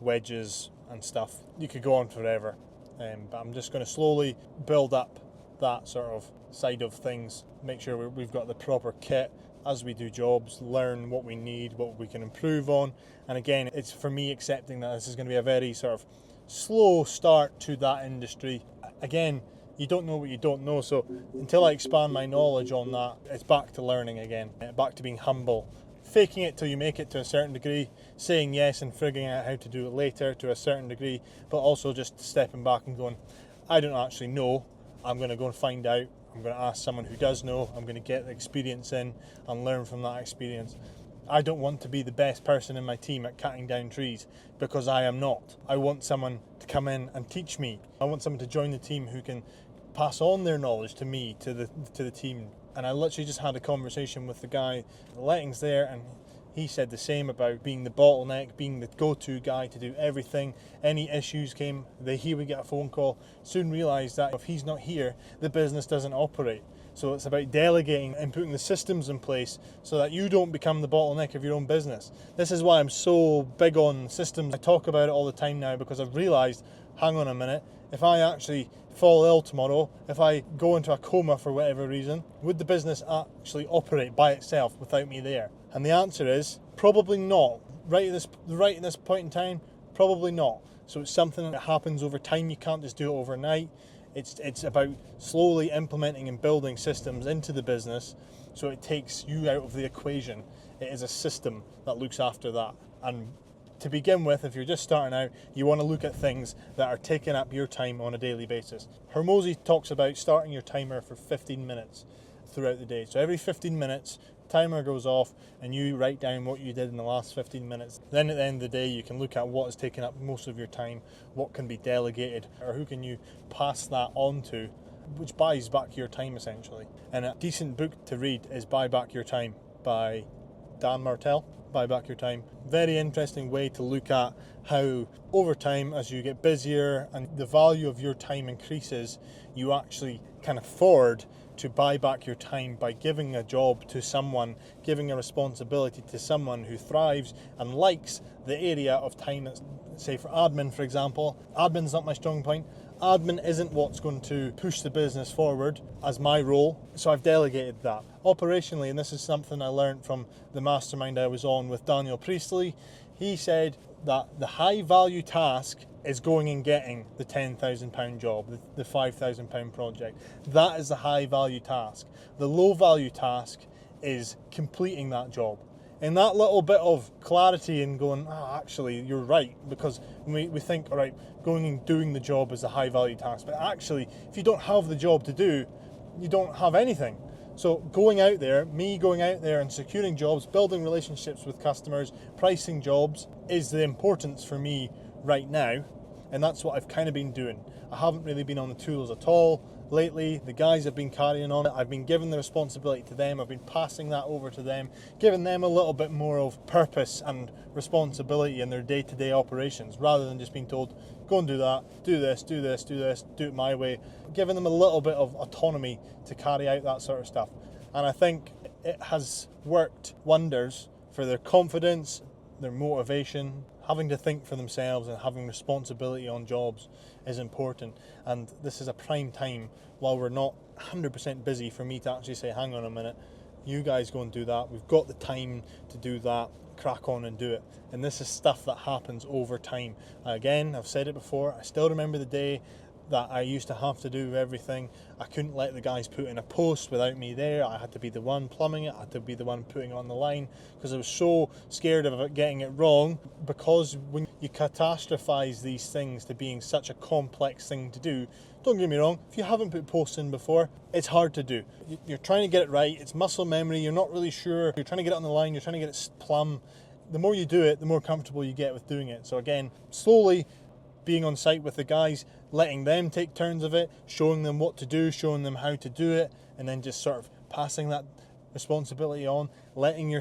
wedges and stuff. You could go on forever, but I'm just going to slowly build up that sort of side of things, make sure we've got the proper kit as we do jobs, learn what we need, what we can improve on. And again, it's for me accepting that this is going to be a very sort of slow start to that industry. Again, you don't know what you don't know, so until I expand my knowledge on that, it's back to learning again, back to being humble, faking it till you make it to a certain degree, saying yes and figuring out how to do it later to a certain degree, but also just stepping back and going, I don't actually know, I'm going to go and find out, I'm going to ask someone who does know, I'm going to get the experience in and learn from that experience. I don't want to be the best person in my team at cutting down trees, because I am not. I want someone to come in and teach me. I want someone to join the team who can pass on their knowledge to me, to the team. And I literally just had a conversation with the guy, the lettings there, and he said the same about being the bottleneck, being the go-to guy to do everything. Any issues came, he would get a phone call. Soon realised that if he's not here, the business doesn't operate. So it's about delegating and putting the systems in place so that you don't become the bottleneck of your own business. This is why I'm so big on systems. I talk about it all the time now, because I've realised, hang on a minute, if I actually fall ill tomorrow, if I go into a coma for whatever reason, would the business actually operate by itself without me there? And the answer is probably not. Right in this point in time, probably not. So it's something that happens over time. You can't just do it overnight. It's about slowly implementing and building systems into the business so it takes you out of the equation. It is a system that looks after that. And to begin with, if you're just starting out, you want to look at things that are taking up your time on a daily basis. Hormozy talks about starting your timer for 15 minutes throughout the day. So every 15 minutes, timer goes off and you write down what you did in the last 15 minutes. Then at the end of the day, you can look at what is taking up most of your time, what can be delegated, or who can you pass that on to, which buys back your time essentially. And a decent book to read is Buy Back Your Time by Dan Martell. Buy Back Your Time. Very interesting way to look at how over time, as you get busier and the value of your time increases, you actually can afford to buy back your time by giving a job to someone, giving a responsibility to someone who thrives and likes the area of time. That's, say for admin, for example. Admin's not my strong point. Admin isn't what's going to push the business forward as my role, so I've delegated that. Operationally, and this is something I learned from the mastermind I was on with Daniel Priestley, he said that the high value task is going and getting the £10,000 job, the £5,000 project. That is the high value task. The low value task is completing that job. And that little bit of clarity and going, actually, you're right, because we think, all right, going and doing the job is a high value task, but actually, if you don't have the job to do, you don't have anything. So going out there and securing jobs, building relationships with customers, pricing jobs is the importance for me right now. And that's what I've kind of been doing. I haven't really been on the tools at all lately. The guys have been carrying on it. I've been giving the responsibility to them. I've been passing that over to them, giving them a little bit more of purpose and responsibility in their day-to-day operations, rather than just being told, go and do that, do this, do this, do this, do it my way. Giving them a little bit of autonomy to carry out that sort of stuff. And I think it has worked wonders for their confidence, their motivation. Having to think for themselves and having responsibility on jobs is important. And this is a prime time, while we're not 100% busy, for me to actually say, hang on a minute, you guys go and do that. We've got the time to do that. Crack on and do it. And this is stuff that happens over time. Again, I've said it before, I still remember the day that I used to have to do everything. I couldn't let the guys put in a post without me there. I had to be the one plumbing it. I had to be the one putting it on the line, because I was so scared of it getting it wrong. Because when you catastrophize these things to being such a complex thing to do, don't get me wrong, if you haven't put posts in before, it's hard to do. You're trying to get it right. It's muscle memory. You're not really sure. You're trying to get it on the line. You're trying to get it plumb. The more you do it, the more comfortable you get with doing it. So again, slowly being on site with the guys, letting them take turns of it, showing them what to do, showing them how to do it, and then just sort of passing that responsibility on, letting your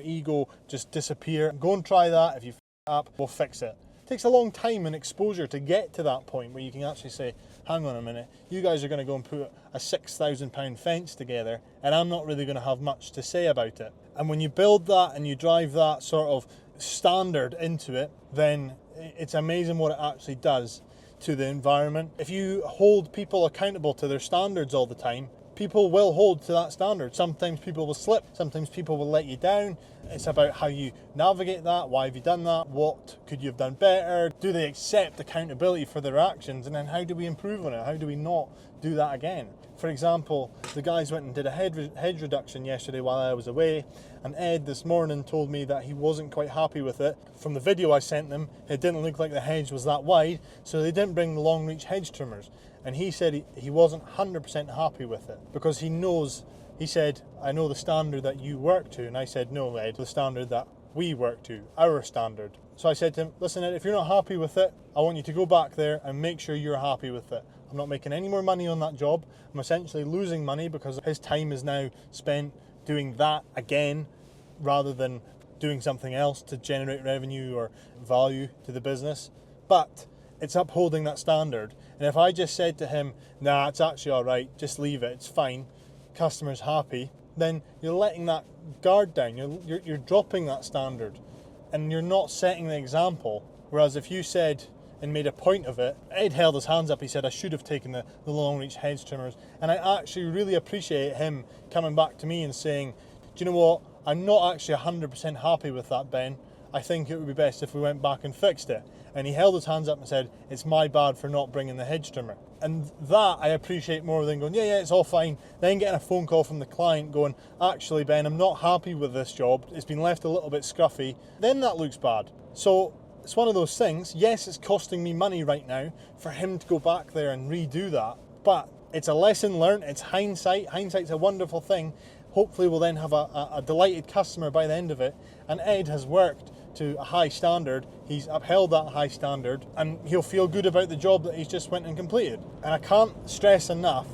ego just disappear. Go and try that. If you f*** up, we'll fix it. It takes a long time and exposure to get to that point where you can actually say, hang on a minute, you guys are going to go and put a £6,000 fence together and I'm not really going to have much to say about it. And when you build that and you drive that sort of standard into it, then it's amazing what it actually does to the environment. If you hold people accountable to their standards all the time, people will hold to that standard. Sometimes people will slip, sometimes people will let you down. It's about how you navigate that. Why have you done that? What could you have done better? Do they accept accountability for their actions? And then how do we improve on it? How do we not do that again? For example, the guys went and did a hedge reduction yesterday while I was away, and Ed this morning told me that he wasn't quite happy with it. From the video I sent them, it didn't look like the hedge was that wide, so they didn't bring the long reach hedge trimmers. And he said he wasn't 100% happy with it because he said, I know the standard that you work to. And I said, no, Ed, the standard that we work to, our standard. So I said to him, listen, Ed, if you're not happy with it, I want you to go back there and make sure you're happy with it. I'm not making any more money on that job. I'm essentially losing money because his time is now spent doing that again rather than doing something else to generate revenue or value to the business. But it's upholding that standard. And if I just said to him, nah, it's actually all right, just leave it, it's fine, customer's happy, then you're letting that guard down, you're dropping that standard and you're not setting the example. Whereas if you said and made a point of it, Ed held his hands up, he said, I should have taken the long reach hedge trimmers. And I actually really appreciate him coming back to me and saying, do you know what, I'm not actually 100% happy with that, Ben. I think it would be best if we went back and fixed it. And he held his hands up and said, it's my bad for not bringing the hedge trimmer. And that I appreciate more than going, yeah, it's all fine. Then getting a phone call from the client going, actually, Ben, I'm not happy with this job. It's been left a little bit scruffy. Then that looks bad. So it's one of those things. Yes, it's costing me money right now for him to go back there and redo that. But it's a lesson learned. It's hindsight. Hindsight's a wonderful thing. Hopefully we'll then have a delighted customer by the end of it. And Ed has worked to a high standard, he's upheld that high standard, and he'll feel good about the job that he's just went and completed. And I can't stress enough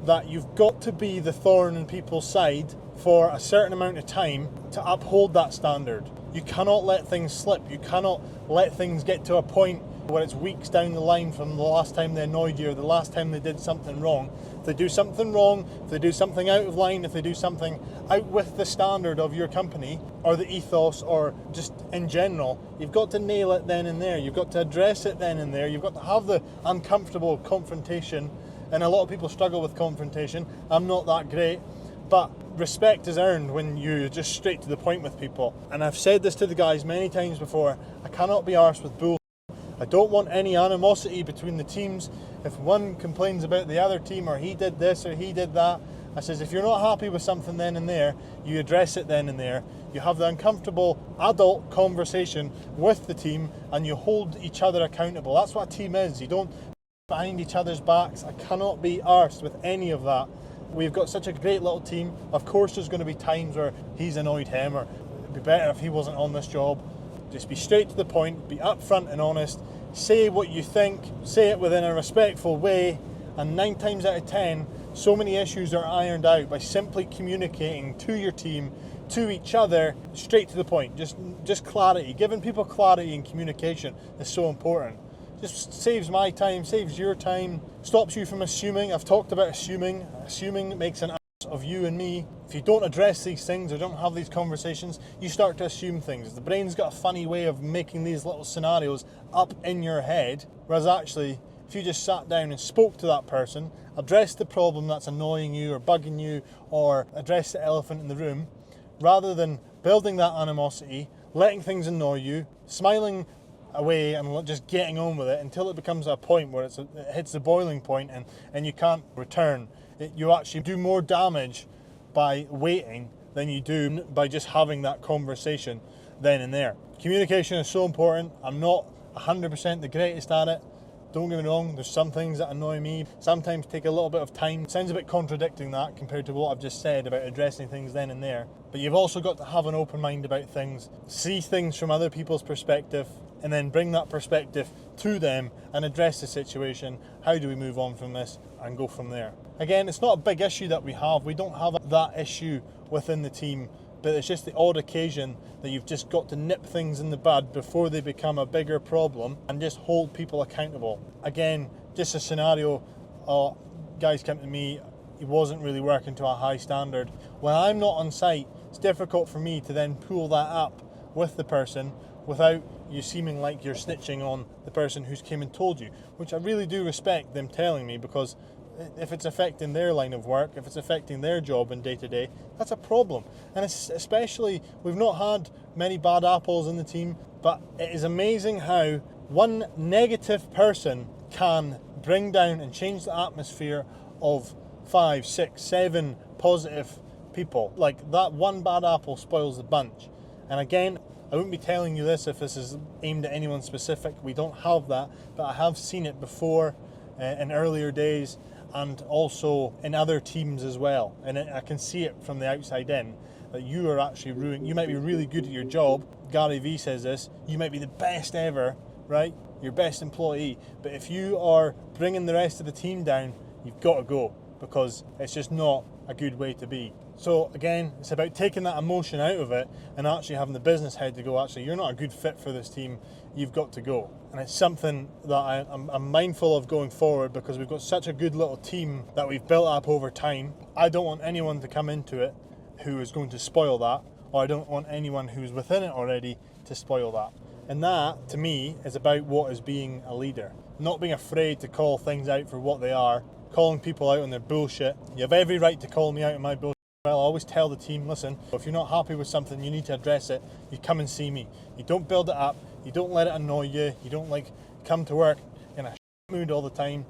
that you've got to be the thorn in people's side for a certain amount of time to uphold that standard. You cannot let things slip. You cannot let things get to a point where it's weeks down the line from the last time they annoyed you or the last time they did something wrong. If they do something wrong, if they do something out of line, if they do something out with the standard of your company or the ethos or just in general, you've got to nail it then and there. You've got to address it then and there. You've got to have the uncomfortable confrontation. And a lot of people struggle with confrontation. I'm not that great. But respect is earned when you're just straight to the point with people. And I've said this to the guys many times before. I cannot be arsed with bull. I don't want any animosity between the teams. If one complains about the other team or he did this or he did that, I says if you're not happy with something then and there, you address it then and there. You have the uncomfortable adult conversation with the team and you hold each other accountable. That's what a team is. You don't behind each other's backs. I cannot be arsed with any of that. We've got such a great little team. Of course there's going to be times where he's annoyed him or it'd be better if he wasn't on this job. Just be straight to the point, be upfront and honest, say what you think, say it within a respectful way, and 9 times out of 10, so many issues are ironed out by simply communicating to your team, to each other, straight to the point. Just clarity. Giving people clarity and communication is so important. Just saves my time, saves your time, stops you from assuming. I've talked about assuming. Assuming makes an of you and me. If you don't address these things or don't have these conversations, you start to assume things. The brain's got a funny way of making these little scenarios up in your head, whereas actually if you just sat down and spoke to that person, addressed the problem that's annoying you or bugging you, or addressed the elephant in the room, rather than building that animosity, letting things annoy you, smiling away and just getting on with it until it becomes a point where it hits the boiling point and you can't return. You actually do more damage by waiting than you do by just having that conversation then and there. Communication is so important. I'm not 100% the greatest at it. Don't get me wrong, there's some things that annoy me, sometimes take a little bit of time. It sounds a bit contradicting that compared to what I've just said about addressing things then and there. But you've also got to have an open mind about things, see things from other people's perspective, and then bring that perspective to them and address the situation. How do we move on from this and go from there? Again, it's not a big issue that we have. We don't have that issue within the team, but it's just the odd occasion that you've just got to nip things in the bud before they become a bigger problem and just hold people accountable. Again, just a scenario oh, guys come to me, he wasn't really working to a high standard. When I'm not on site, it's difficult for me to then pull that up with the person without you seeming like you're snitching on the person who's came and told you, which I really do respect them telling me, because if it's affecting their line of work, if it's affecting their job and day to day, that's a problem. And it's especially, we've not had many bad apples in the team, but it is amazing how one negative person can bring down and change the atmosphere of 5, 6, 7 positive people. Like, that one bad apple spoils the bunch. And again, I wouldn't be telling you this if this is aimed at anyone specific. We don't have that, but I have seen it before in earlier days, and also in other teams as well. And I can see it from the outside in, that you are actually you might be really good at your job. Gary Vee says this, you might be the best ever, right? Your best employee. But if you are bringing the rest of the team down, you've got to go, because it's just not a good way to be. So again, it's about taking that emotion out of it and actually having the business head to go, actually, you're not a good fit for this team, you've got to go. And it's something that I'm mindful of going forward, because we've got such a good little team that we've built up over time. I don't want anyone to come into it who is going to spoil that, or I don't want anyone who's within it already to spoil that. And that, to me, is about what is being a leader. Not being afraid to call things out for what they are, calling people out on their bullshit. You have every right to call me out on my bullshit. Well, I always tell the team, listen, if you're not happy with something, you need to address it. You come and see me. You don't build it up. You don't let it annoy you. You don't come to work in a mood all the time.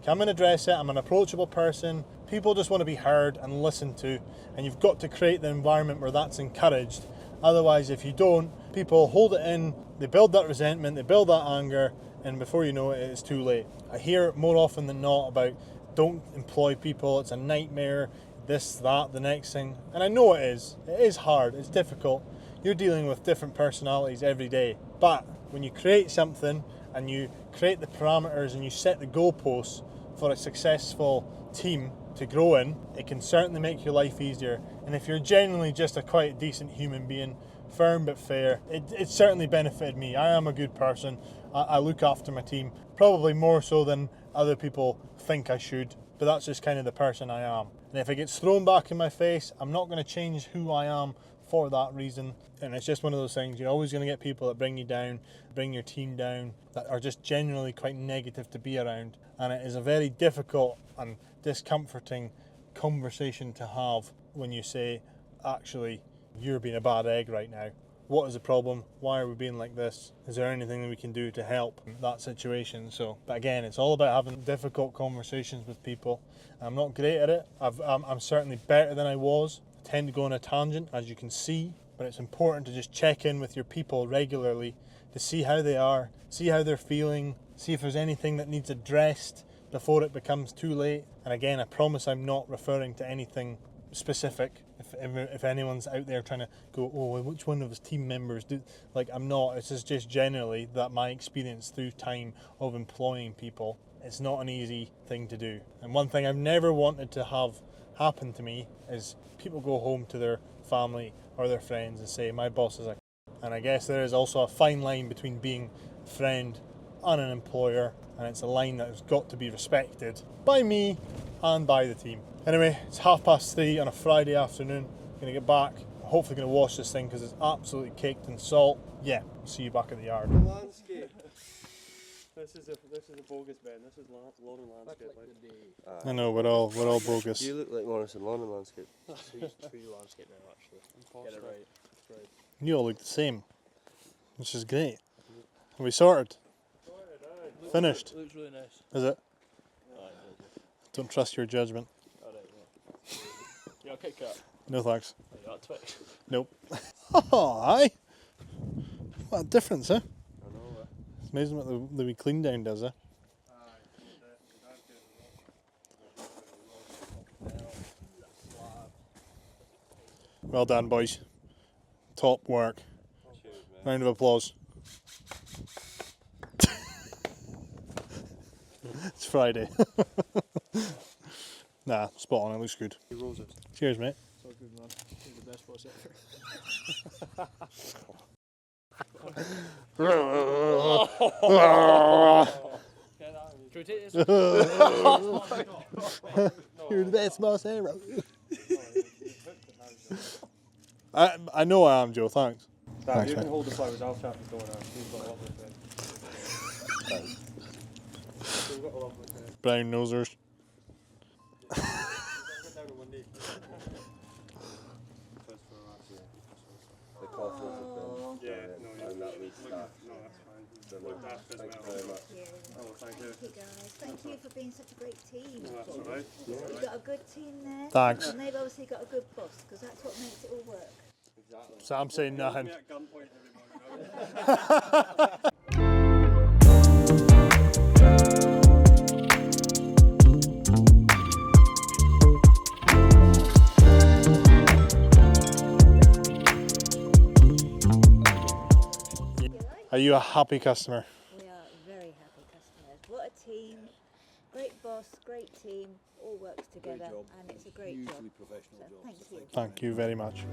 Come and address it. I'm an approachable person. People just want to be heard and listened to, and you've got to create the environment where that's encouraged. Otherwise, if you don't, people hold it in, they build that resentment, they build that anger, and before you know it, it's too late. I hear more often than not about don't employ people, it's a nightmare, this, that, the next thing. And I know it is hard, it's difficult. You're dealing with different personalities every day. But when you create something and you create the parameters and you set the goalposts for a successful team to grow in, it can certainly make your life easier. And if you're genuinely just a quite decent human being, firm but fair, it certainly benefited me. I am a good person. I look after my team, probably more so than other people think I should, but that's just kind of the person I am. And if it gets thrown back in my face, I'm not going to change who I am for that reason. And it's just one of those things, you're always going to get people that bring you down, bring your team down, that are just generally quite negative to be around. And it is a very difficult and discomforting conversation to have when you say, actually, you're being a bad egg right now. What is the problem? Why are we being like this? Is there anything that we can do to help that situation? So, but again, it's all about having difficult conversations with people. I'm not great at it. I'm certainly better than I was. I tend to go on a tangent, as you can see, but it's important to just check in with your people regularly to see how they are, see how they're feeling, see if there's anything that needs addressed before it becomes too late. And again, I promise I'm not referring to anything specific. If anyone's out there trying to go, oh, which one of his team members do, like, I'm not. It's just generally that my experience through time of employing people, it's not an easy thing to do. And one thing I've never wanted to have happen to me is people go home to their family or their friends and say, my boss is a. And I guess there is also a fine line between being a friend and an employer, and it's a line that has got to be respected by me and by the team. Anyway, it's 3:30 on a Friday afternoon. I'm going to get back. I'm hopefully going to wash this thing because it's absolutely caked in salt. Yeah, I'll see you back at the yard. Landscape. This is a bogus Ben. This is Lawn Landscape. I know, we're all bogus. You look like Morrison Lawn Landscape. Tree landscape now, actually. Get it right. Great. You all look the same, which is great. Are we sorted? Finished? Looks really nice. Is it? Don't trust your judgment. Yeah, I'll Kit Kat. No thanks. Oh, you got Twix. Nope. Oh, aye. What a difference, eh? I know. It's amazing what the wee clean down does, eh? Well done, boys. Top work. Cheers, man. Round of applause. It's Friday. Nah, spot on, it looks good. Roses. Cheers, mate. So good, man. You're the best boss ever. Should we take this? You're the best boss ever. I know I am, Joe. Thanks. Dad, Thanks, you can mate. hold the flowers. I'll chat with Donna. She's got a lovely thing. She's got a lovely thing. Brown nosers. The coffers have been. Yeah, and that leads staff. No, that's fine. So, Looked after as thank you well. very much. Thank you. Thank you guys. Thank you for being such a great team. That's all right. You've got a good team there. Thanks. And they've obviously got a good boss because that's what makes it all work. Exactly. Sam saying nothing. Me at gunpoint every morning. Are you a happy customer? We are very happy customers. What a team. Great boss, great team, all works together and it's a great job. Professional So job. thank you. Thank you very much.